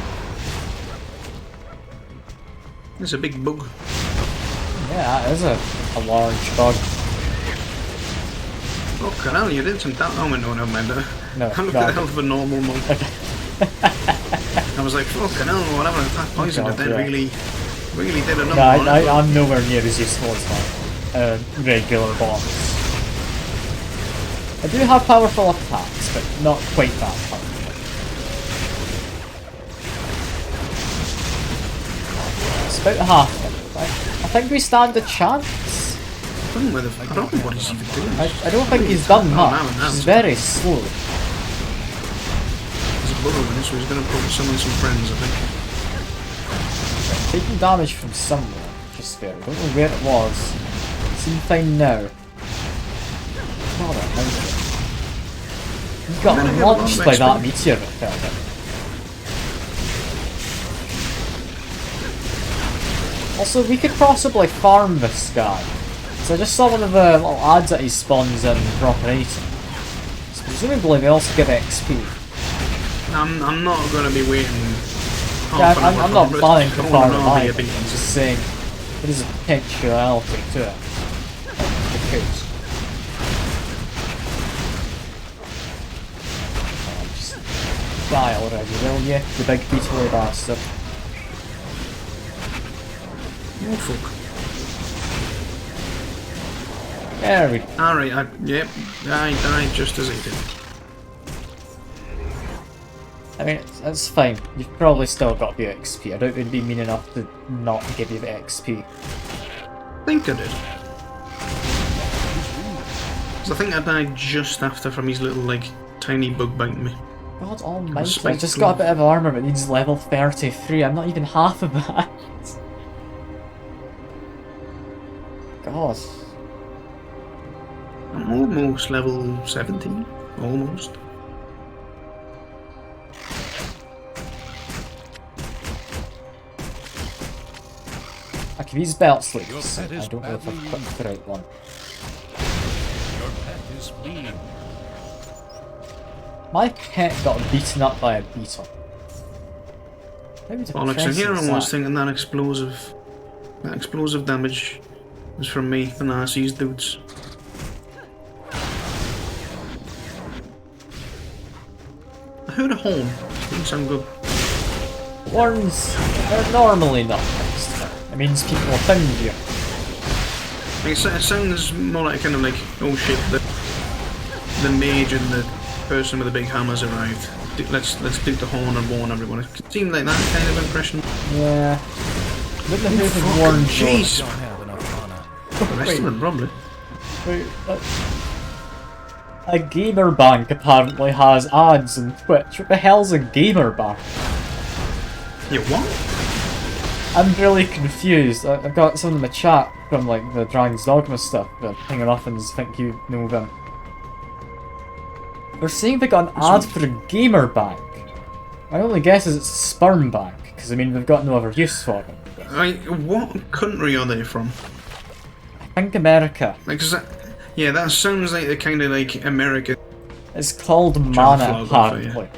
It's a big bug. Yeah, that is a large bug. Fucking hell, you did some damage. Oh, no, never mind. No, I looked at the hell of a normal monk. I was like, fucking hell, whatever attack poison did that really did a number. No, I'm nowhere near as useful as my regular boss. I do have powerful attacks, but not quite that powerful. It's about half it, right? I think we stand a chance. I don't know what he's even doing. I don't think he's done much. He's very slow. He's a bug over this, so he's going to probably summon some friends, I think. Taking damage from somewhere, just there. I don't know where it was. Seem fine now. God, I like it. He got launched by that meteor that fell down. Also, we could possibly farm this guy. So I just saw one of the little ads that he spawns in for operating. So presumably they also give XP. I'm not going to be waiting. Yeah, I'm not planning to farm it either. I'm just saying there is a potentiality to it. It could. Just die already, will you? The big beetly bastard. Oh fuck. There we go. Alright, yep, I died just as he did. I mean, it's fine. You've probably still got the XP. I don't think it'd be mean enough to not give you the XP. I think I did. Because I think I died just after from his little, like, tiny bug biting me. God almighty, I just got a bit of armor but needs level 33. I'm not even half of that. God. I'm almost level 17. Almost. Okay, these belt sleeves. I don't know if I've clicked the right one. Your pet is fleeing. My pet got beaten up by a beetle. Bollocks, and here I was thinking that explosive damage was from me, the Nazis dudes. I heard a horn. Didn't sound good. Horns are normally not fixed. It means people have found you. It sounds more like kind of like, oh shit, the mage and the person with the big hammers arrived. Let's do the horn and warn everyone. It seemed like that kind of impression. Yeah. Wouldn't have even warned you. Jeez! Don't have enough mana. The rest of them probably. Wait, a gamer bank apparently has ads on Twitch. What the hell's a gamer bank? You what? I'm really confused. I've got some in the chat from like the Dragon's Dogma stuff, but King Muffins think you know them. They're saying they got an ad for a gamer bank. My only guess is it's a sperm bank, because I mean they've got no other use for them. What country are they from? I think America. Like, yeah, that sounds like the kind of like American. It's called Mana, apparently.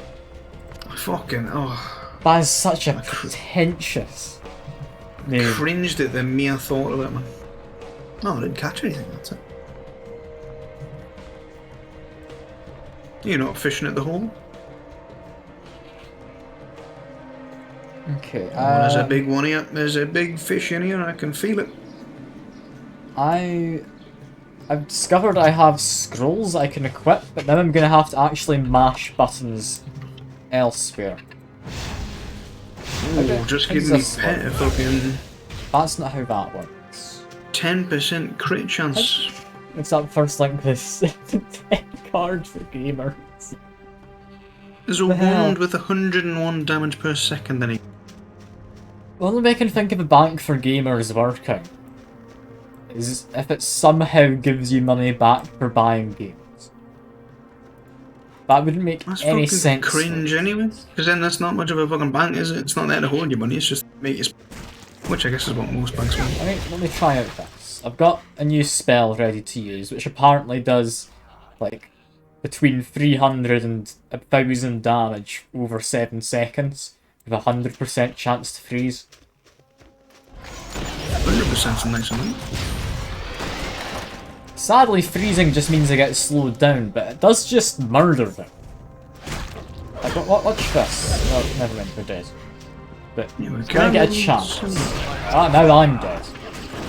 Fucking That is such a pretentious name. Cringed at the mere thought of it, man. No, I didn't catch anything. That's it. You're not fishing at the hole. Okay. There's a big one here. There's a big fish in here. I can feel it. I've discovered I have scrolls I can equip, but now I'm gonna have to actually mash buttons elsewhere. Oh, just give me pet a fucking. That's not how that works. 10% crit chance. It's that first link this 10 cards for gamers. There's a wand with 101 damage per second in it. The only way I can think of a bank for gamers working is if it somehow gives you money back for buying games. That wouldn't make any sense. That's cringe anyway, because then that's not much of a fucking bank, is it? It's not there to hold your money, it's just make you. Which I guess is what most banks want. Let me try out this. I've got a new spell ready to use, which apparently does, like, between 300 and 1,000 damage over 7 seconds, with a 100% chance to freeze. 100% is nice amount. Sadly, freezing just means I get slowed down, but it does just murder them. Like, watch this. Oh, never mind, we're dead. But Yeah, can I get a chance? Ah, now I'm dead.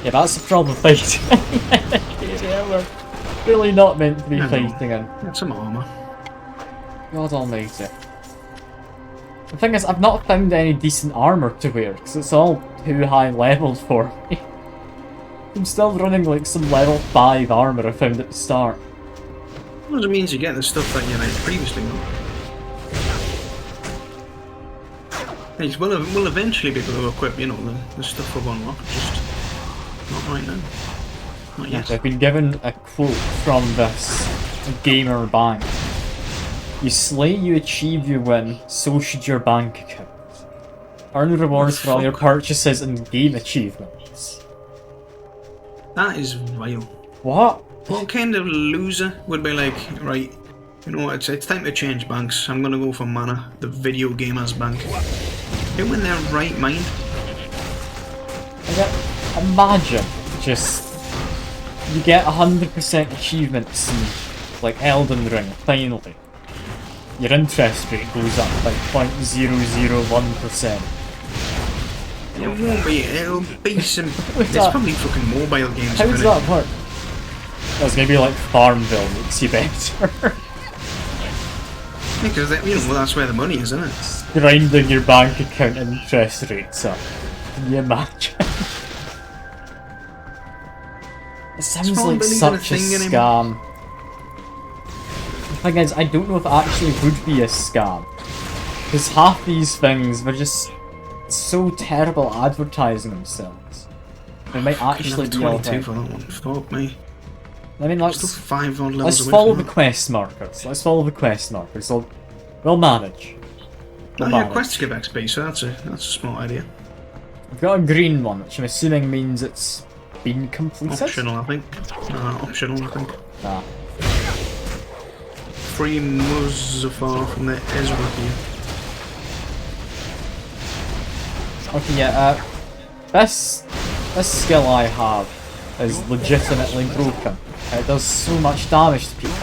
Yeah, that's the problem fighting. Yeah, we're really not meant to be fighting in. Get some armor. God almighty. The thing is, I've not found any decent armor to wear, because it's all too high leveled for me. I'm still running like some level 5 armor I found at the start. Well, it means you get the stuff that you like previously got. We'll eventually be able to equip, you know, the stuff we've unlocked, just not right now. Not yet. I've been given a quote from this gamer bank. You slay, you achieve, you win, so should your bank account. Earn rewards for all your purchases and game achievements. That is vile. What? What kind of loser would be like, right, you know what, it's time to change banks. I'm gonna go for Mana, the video gamer's bank. Who in their right mind? Imagine just you get 100% achievements in like Elden Ring, finally. Your interest rate goes up by 0.001%. It won't be, it'll be some... What's it's that? probably fucking mobile games. How does that work? That's maybe like Farmville makes you better. Because, you know, that's where the money is, isn't it? Grinding your bank account interest rates up. Can you imagine? It sounds like such a scam. The thing is, I don't know if it actually would be a scam. Because half these things were just so terrible at advertising themselves. They might actually be all 22 right. for that one. Fuck me. I mean, Still 5 odd levels let's away follow from the that. quest markers. Let's follow the quest markers. We'll manage. Oh yeah, quests give XP, so that's a smart idea. I've got a green one, which I'm assuming means it's been completed. Optional, I think. Optional, I think. Ah. Free Muzaffar from the Ezra here. Okay, yeah, this skill I have is legitimately broken. It does so much damage to people.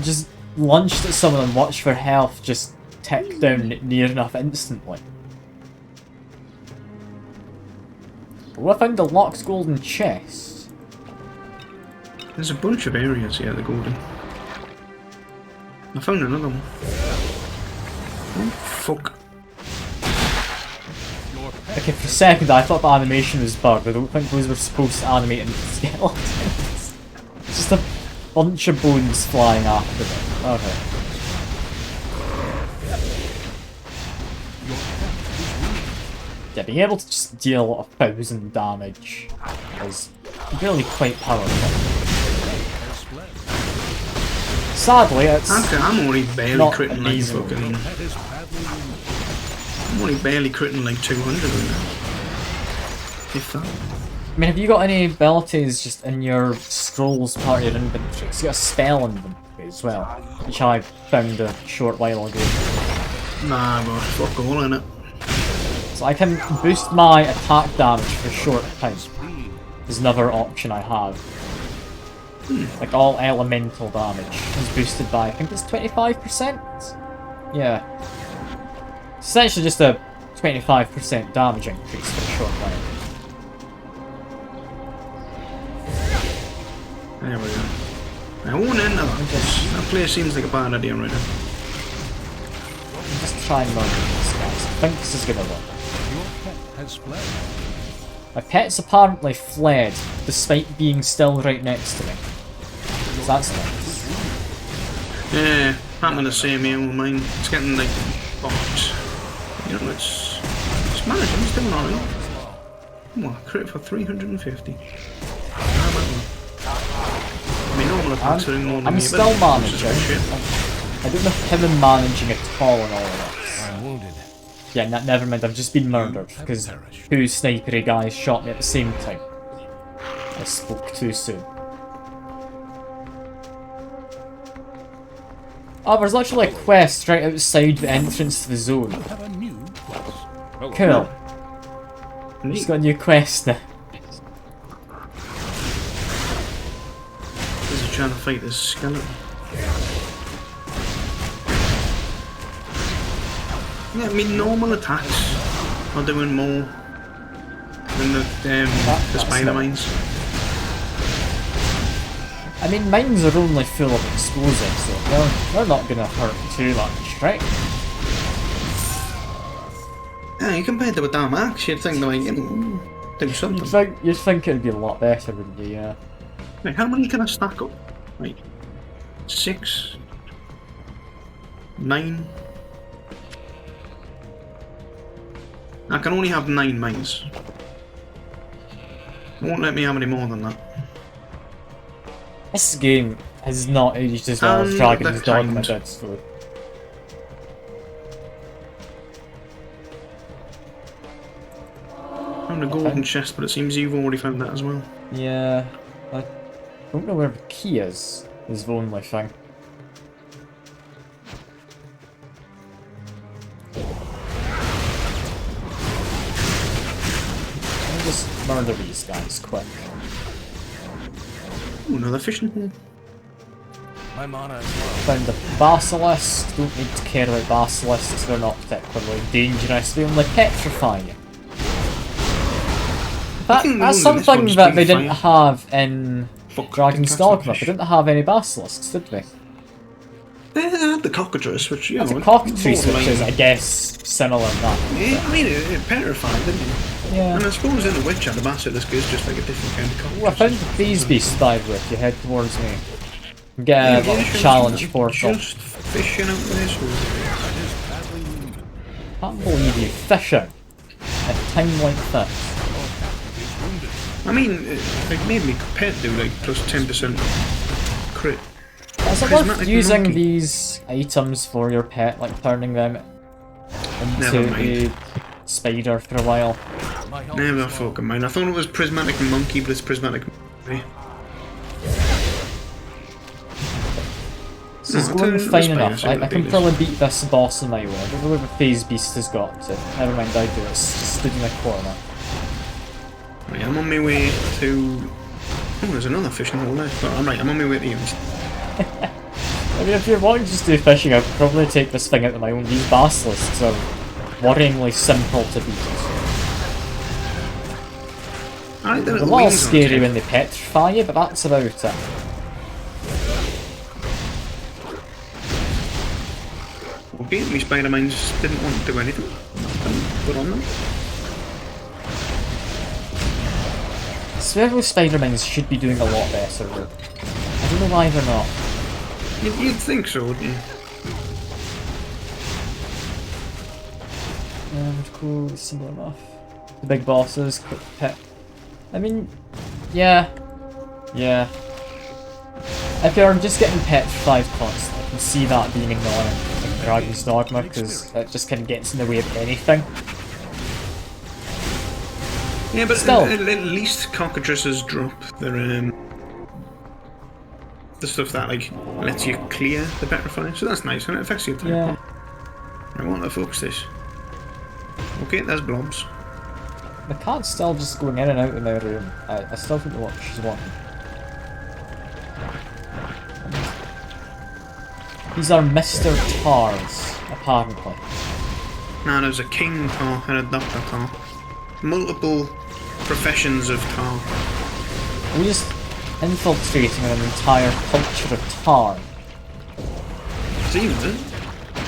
Just launched at someone and watch their health just tick down near enough instantly. Oh, I found a locked golden chest. There's a bunch of areas here, the golden. I found another one. Oh, fuck. Okay, for a second I thought the animation was bugged. I don't think those were supposed to animate into skeletons. It's just a bunch of bones flying after them. Okay. Yeah, being able to just deal 1,000 damage is really quite powerful. Sadly, it's I'm only barely not critting like amazing. fucking... I'm only barely critting like 200 right now. If that. I mean, have you got any abilities just in your scrolls part of your inventory? So you got a spell inventory as well, which I found a short while ago. Nah, bro, fuck all in it. So I can boost my attack damage for a short time. There's another option I have. Like all elemental damage is boosted by, I think it's 25%? Yeah. It's essentially just a 25% damage increase for a short while. There we go. I won't end that. That place seems like a bad idea right now. Just try and murder these guys. I think this is gonna work. Your pet has fled. My pet's apparently fled, despite being still right next to me. So that's nice. Yeah, happening the same here with mine. It's getting like box. You know, it's managing, it's doing alright. What, crit for 350. How about that? I mean, normal attacks are doing more than I'm me, still but managing. shit. I don't know if I'm managing at all in all of this. I'm wounded. Yeah, never mind, I've just been murdered, because two snipery guys shot me at the same time. I spoke too soon. Oh, there's literally a quest right outside the entrance to the zone. Have a new quest. Oh, Cool. Just got a new quest now. This is trying to fight this skeleton. Yeah, I mean, normal attacks are doing more than the spider mines. I mean, mines are only full of explosives, so they're not gonna hurt too much, right? Yeah, compared to a damn axe, you'd think, like, you know, do something. You'd think it'd be a lot better, wouldn't you? Yeah. Right, how many can I stack up? Right, 6, 9. I can only have 9 mines. It won't let me have any more than that. This game is not aged as well as Dragon's Dogma did, so... I found a golden chest, but it seems you've already found that as well. Yeah, I don't know where the key is the only thing. I'll just murder these guys quick. Ooh, another fishing hole. my mana as well. Found the basilisk. Don't need to care about basilisks, they're not particularly dangerous, they only petrify you. That's something that they didn't have in Dragon's Dogma. They didn't have any basilisks, did they? They had the cockatrice, which, you know... The cockatrice, which is, I guess, similar to that. Yeah, I mean, it petrified, didn't it? Yeah. And I suppose in the Witcher, the basilisk is just like a different kind of cockatrice. Well, I found the Phase Beast, by the way, if you head towards me. Get a little challenge portal. Just fishing out this Can't believe you fishing at a time like this. I mean, it made me pet do like plus 10% crit. Is it worth Prismatic using monkey. these items for your pet, like turning them Never into mind. a spider for a while? My health Never is low. fucking mind. I thought it was prismatic monkey, but it's prismatic monkey. This is No, going it's fine fine, enough. I see I what can it is. probably beat this boss on my own. I don't know where the Phase Beast has got to. Never mind, I do. It's just stood in the corner. Right, I'm on my way to... Oh, there's another fishing hole there. But I'm right, I'm on my way to use. I mean, if you're wanting to just do fishing, I'd probably take this thing out of my own. These basilisks are worryingly simple to beat. I like the They're a little little wings on scary it. when they petrify you, but that's about it. Okay, my Spider-Mines didn't want to do anything. Good on them. Several Spider-Mans should be doing a lot better, though. I don't know why they're not. You'd think so, wouldn't you? Cool, similar enough. The big bosses, quick pit. I mean, yeah. Yeah. If you're just getting petrified constantly, I can see that being annoying in Dragon's Dogma, because it just kind of gets in the way of anything. Yeah, but Still. at least cockatrices drop their the stuff that like lets you clear the petrify, so that's nice and it affects your attack. Yeah. I want to focus this. Okay, there's blobs. The cat's still just going in and out of my room. I still don't know what she's wanting. These are Mr. Tars, apparently. Now there's a king tar and a doctor tar. Multiple professions of tar. We're just infiltrating an entire culture of tar. Seems it.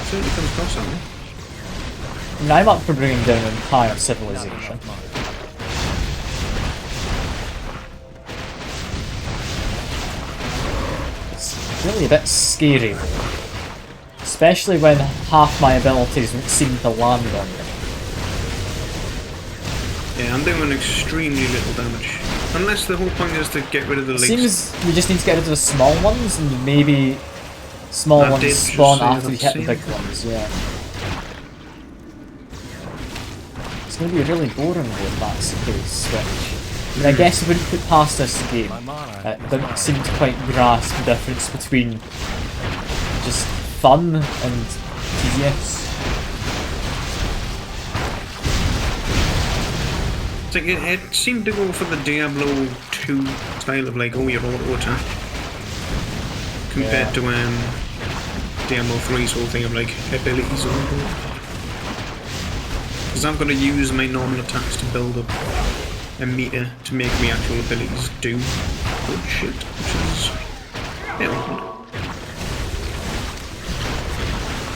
Certainly comes across on me. I mean, I'm up for bringing down an entire civilization. It's really a bit scary, especially when half my abilities don't seem to land on me. Yeah, I'm doing extremely little damage. Unless the whole point is to get rid of the It leaks. seems we just need to get rid of the small ones, and maybe small That ones did just spawn say after we that hit the same. big ones, yeah. going to be really boring though if that's the case, which... I mean, I guess I wouldn't put past this game. It didn't seem to quite grasp the difference between just fun and tedious. It's like it seemed to go for the Diablo 2 style of like, oh, your auto attack. Compared to Diablo 3's whole thing of like abilities on board. Because I'm going to use my normal attacks to build up a meter to make my actual abilities do good shit, which is awkward.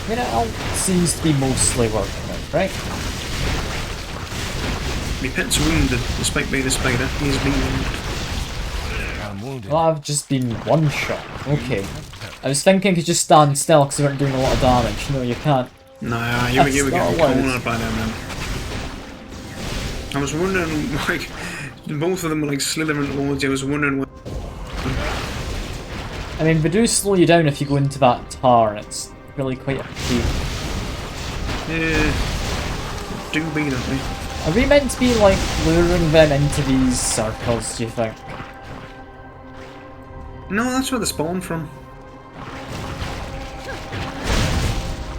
I mean, it all seems to be mostly working out, right? My pet's wounded, despite being a spider. He's been wounded. I'm wounded. Well, I've just been one shot. Okay. I was thinking you could just stand still because you weren't doing a lot of damage. No, you can't. Nah, you were getting allowed. cornered by them, man. I was wondering, like, both of them were like slithering towards you. I was wondering what. I mean, they do slow you down if you go into that tower, and it's really quite a pain. Yeah, do be that way. Are we meant to be, like, luring them into these circles, do you think? No, that's where they spawn from.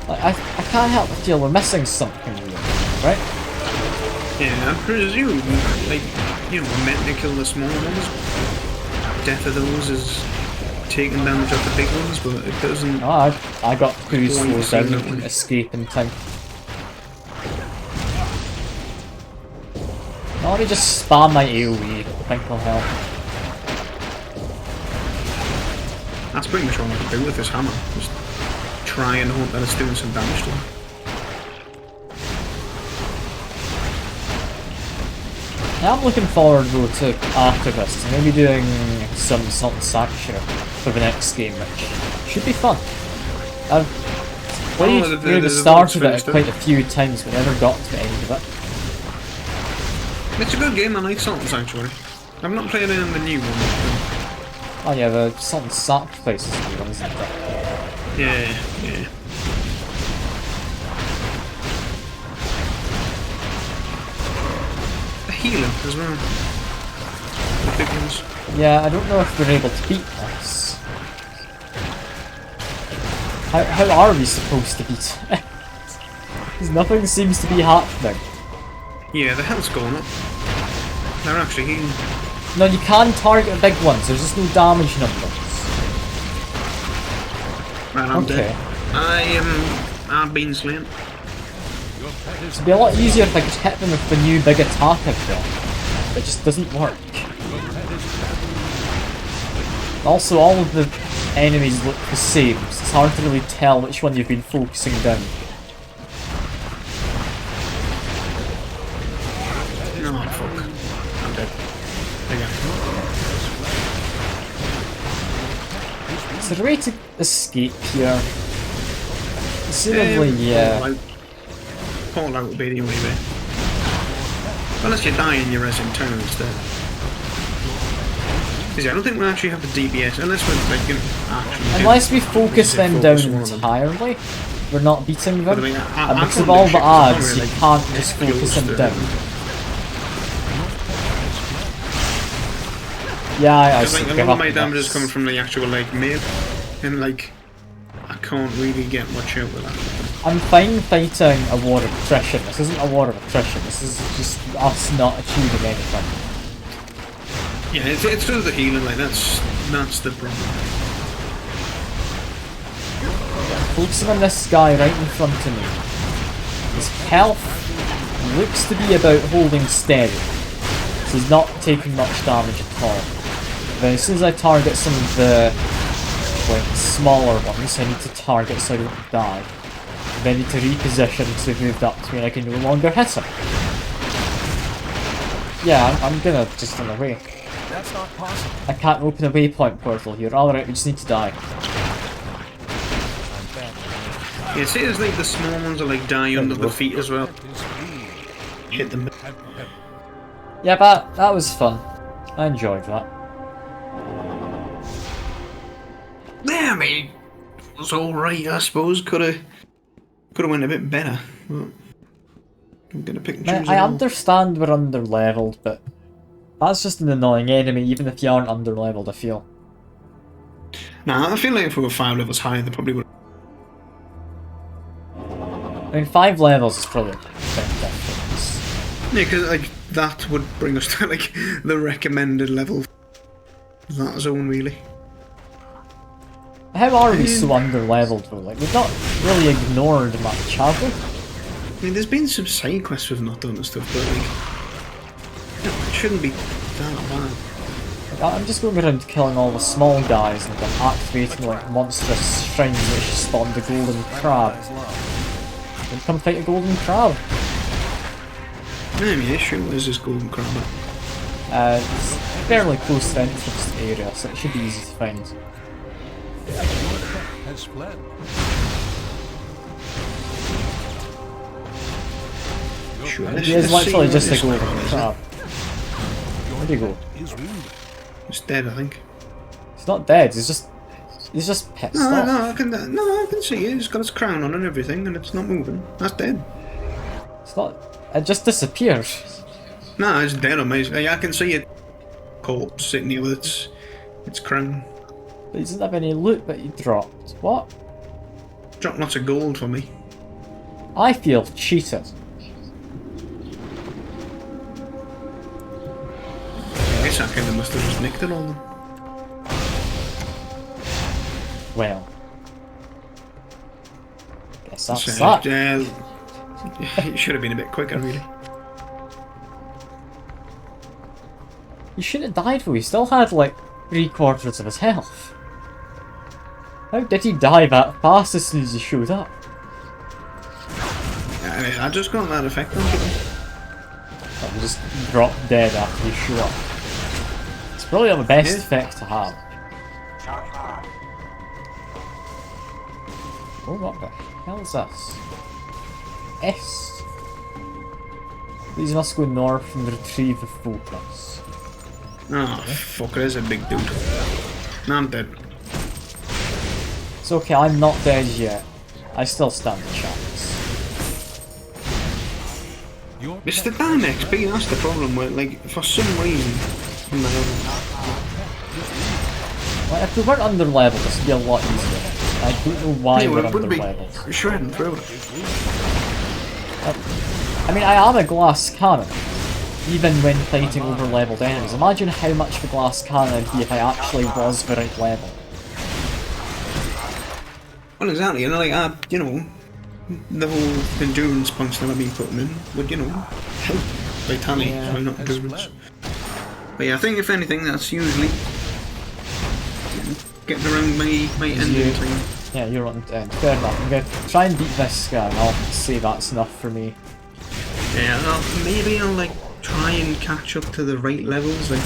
Like, I can't help but feel we're missing something here, right? Yeah, I presume, like, you know, we're meant to kill the small ones. Death of those is taking damage off the big ones, but it doesn't. Oh, I got two slows down that and way. escape in time. Now let me just spam my AoE, I think will help. That's pretty much all I can do with this hammer. Just try and hope that it's doing some damage to them. Yeah, I'm looking forward though to after this, to maybe doing some Salt and Sanctuary for the next game, which should be fun. I've played through the start of it quite a few times, but never got to the end of it. It's a good game, I like Salt and Sanctuary. I've not played any of the new ones. Oh yeah, the Salt and Sacrifice is the new one, isn't it? Yeah, yeah. The healer as well. The big ones. Yeah, I don't know if we're able to beat this. How are we supposed to beat it? Because nothing seems to be happening. Yeah, the health's going up. They're actually healing. No, you can target the big ones, there's just no damage numbers. Right, I'm Okay. dead. I've been slain. It'd be a lot easier if I could hit them with the new big attack I've got. It just doesn't work. Also, all of the enemies look the same, so it's hard to really tell which one you've been focusing down. No, fuck. I'm dead. Again. Is there a way to escape here? Assumably, yeah. Portal out would be the only way. Unless you die and you're res in town instead. Because yeah, I don't think we actually have the DBS, unless we're like, you know, actually. Unless we focus them down entirely, we're not beating them. And because of all the ads, you can't just focus them down. Yeah, I see. Like, a lot of my damage is coming from the actual like melee, and like I can't really get much out of that. I'm fine fighting a war of attrition. This isn't a war of attrition. This is just us not achieving anything. Yeah, it's through the healing. Like that's the problem. Focusing on this guy right in front of me. His health looks to be about holding steady. So he's not taking much damage at all. Then as soon as I target some of the like smaller ones, I need to target so I don't die. Then I need to reposition so they've moved up to me and I can no longer hit him. Yeah, I'm gonna just run away. That's not possible. I can't open a waypoint portal here. Alright, we just need to die. I'm bad. Yeah, see, it's like the small ones are like die under the feet as well. Hit them. Yeah, but that was fun. I enjoyed that. Yeah, I mean, it was alright, I suppose. Could have went a bit better. But I'm gonna pick and Man, choose. I understand we're under-leveled, but that's just an annoying enemy, even if you aren't under-leveled, I feel. Nah, I feel like if we were 5 levels higher, they probably would. I mean, 5 levels is probably a big difference. Yeah, because like that would bring us to like the recommended level. That zone, really. How are we so under-leveled though? Like, we've not really ignored much, have we? I mean, there's been some side quests we've not done and stuff, but like, it shouldn't be that bad. Like, I'm just going around killing all the small guys and then activating like monstrous shrines which spawn the golden crab. Then come fight a golden crab. Yeah, sure, where's this golden crab at? It's fairly close to the entrance area, so it should be easy to find. Has fled. Sure, He is literally just a golden crab. Where'd he go? Is wounded. It's dead, I think. He's not dead, he's just pissed off. No, I can see it. It's got its crown on and everything, and it's not moving. That's dead. It's not. It just disappeared. No, it's dead on me. I can see it. Corpse sitting here with its crown. But he doesn't have any loot that he dropped. What? Dropped lots of gold for me. I feel cheated. I guess I kind of must have just nicked it on them. Well. Guess that's So, that. it should have been a bit quicker, really. He shouldn't have died though, he still had like 3/4 of his health. How did he die that fast as soon as he showed up? I just got that effect on him. Like, he just dropped dead after he showed up. It's probably not the best Yeah. effect to have. Oh, what the hell is this? S. These must go north and retrieve the focus. Oh, fuck, it is a big dude. Nah, I'm dead. It's okay, I'm not dead yet. I still stand a chance. It's the damn XP, that's the problem with, like, for some reason. Like, if we weren't under leveled, this would be a lot easier. I don't know why Yeah, we're it under would be leveled. shredding through it. I mean, I am a glass cannon, even when fighting over leveled enemies. Imagine how much the glass cannon would be if I actually was the right level. Well, exactly, and like, you know, the whole endurance punch that I've been putting in would, you know, help vitality, Yeah. so not endurance. But yeah, I think if anything, that's usually getting around my ending time. Yeah, you're on end. Fair enough. I'm gonna try and beat this guy, and I'll say that's enough for me. Yeah, maybe I'll like try and catch up to the right levels, like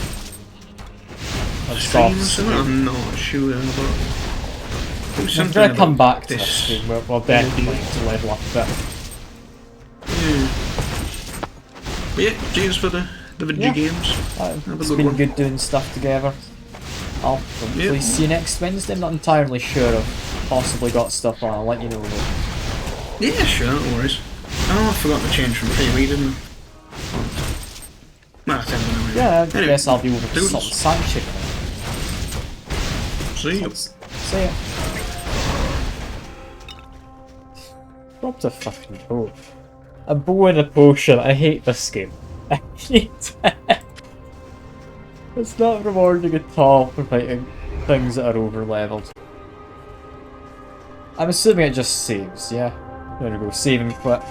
That's stream or soft. something. I'm not sure, but do I'm something gonna come about back to this this. stream. We'll definitely need to level up a bit. Yeah. But yeah, cheers for the video Yeah. games. It's Have a good been one. good doing stuff together. I'll hopefully Yep. see you next Wednesday. I'm not entirely sure. I've possibly got stuff on. I'll let you know. Though. Yeah, sure, no worries. Oh, I forgot to change from PoE, didn't I? Well, that's anyway. Yeah, I Anyway, guess I'll be over to doodles. some sanctuary. See you. See ya. Dropped a fucking bow. A bow and a potion. I hate this game. I hate it. It's not rewarding at all for fighting things that are over leveled. I'm assuming it just saves, yeah? There we go, saving quit.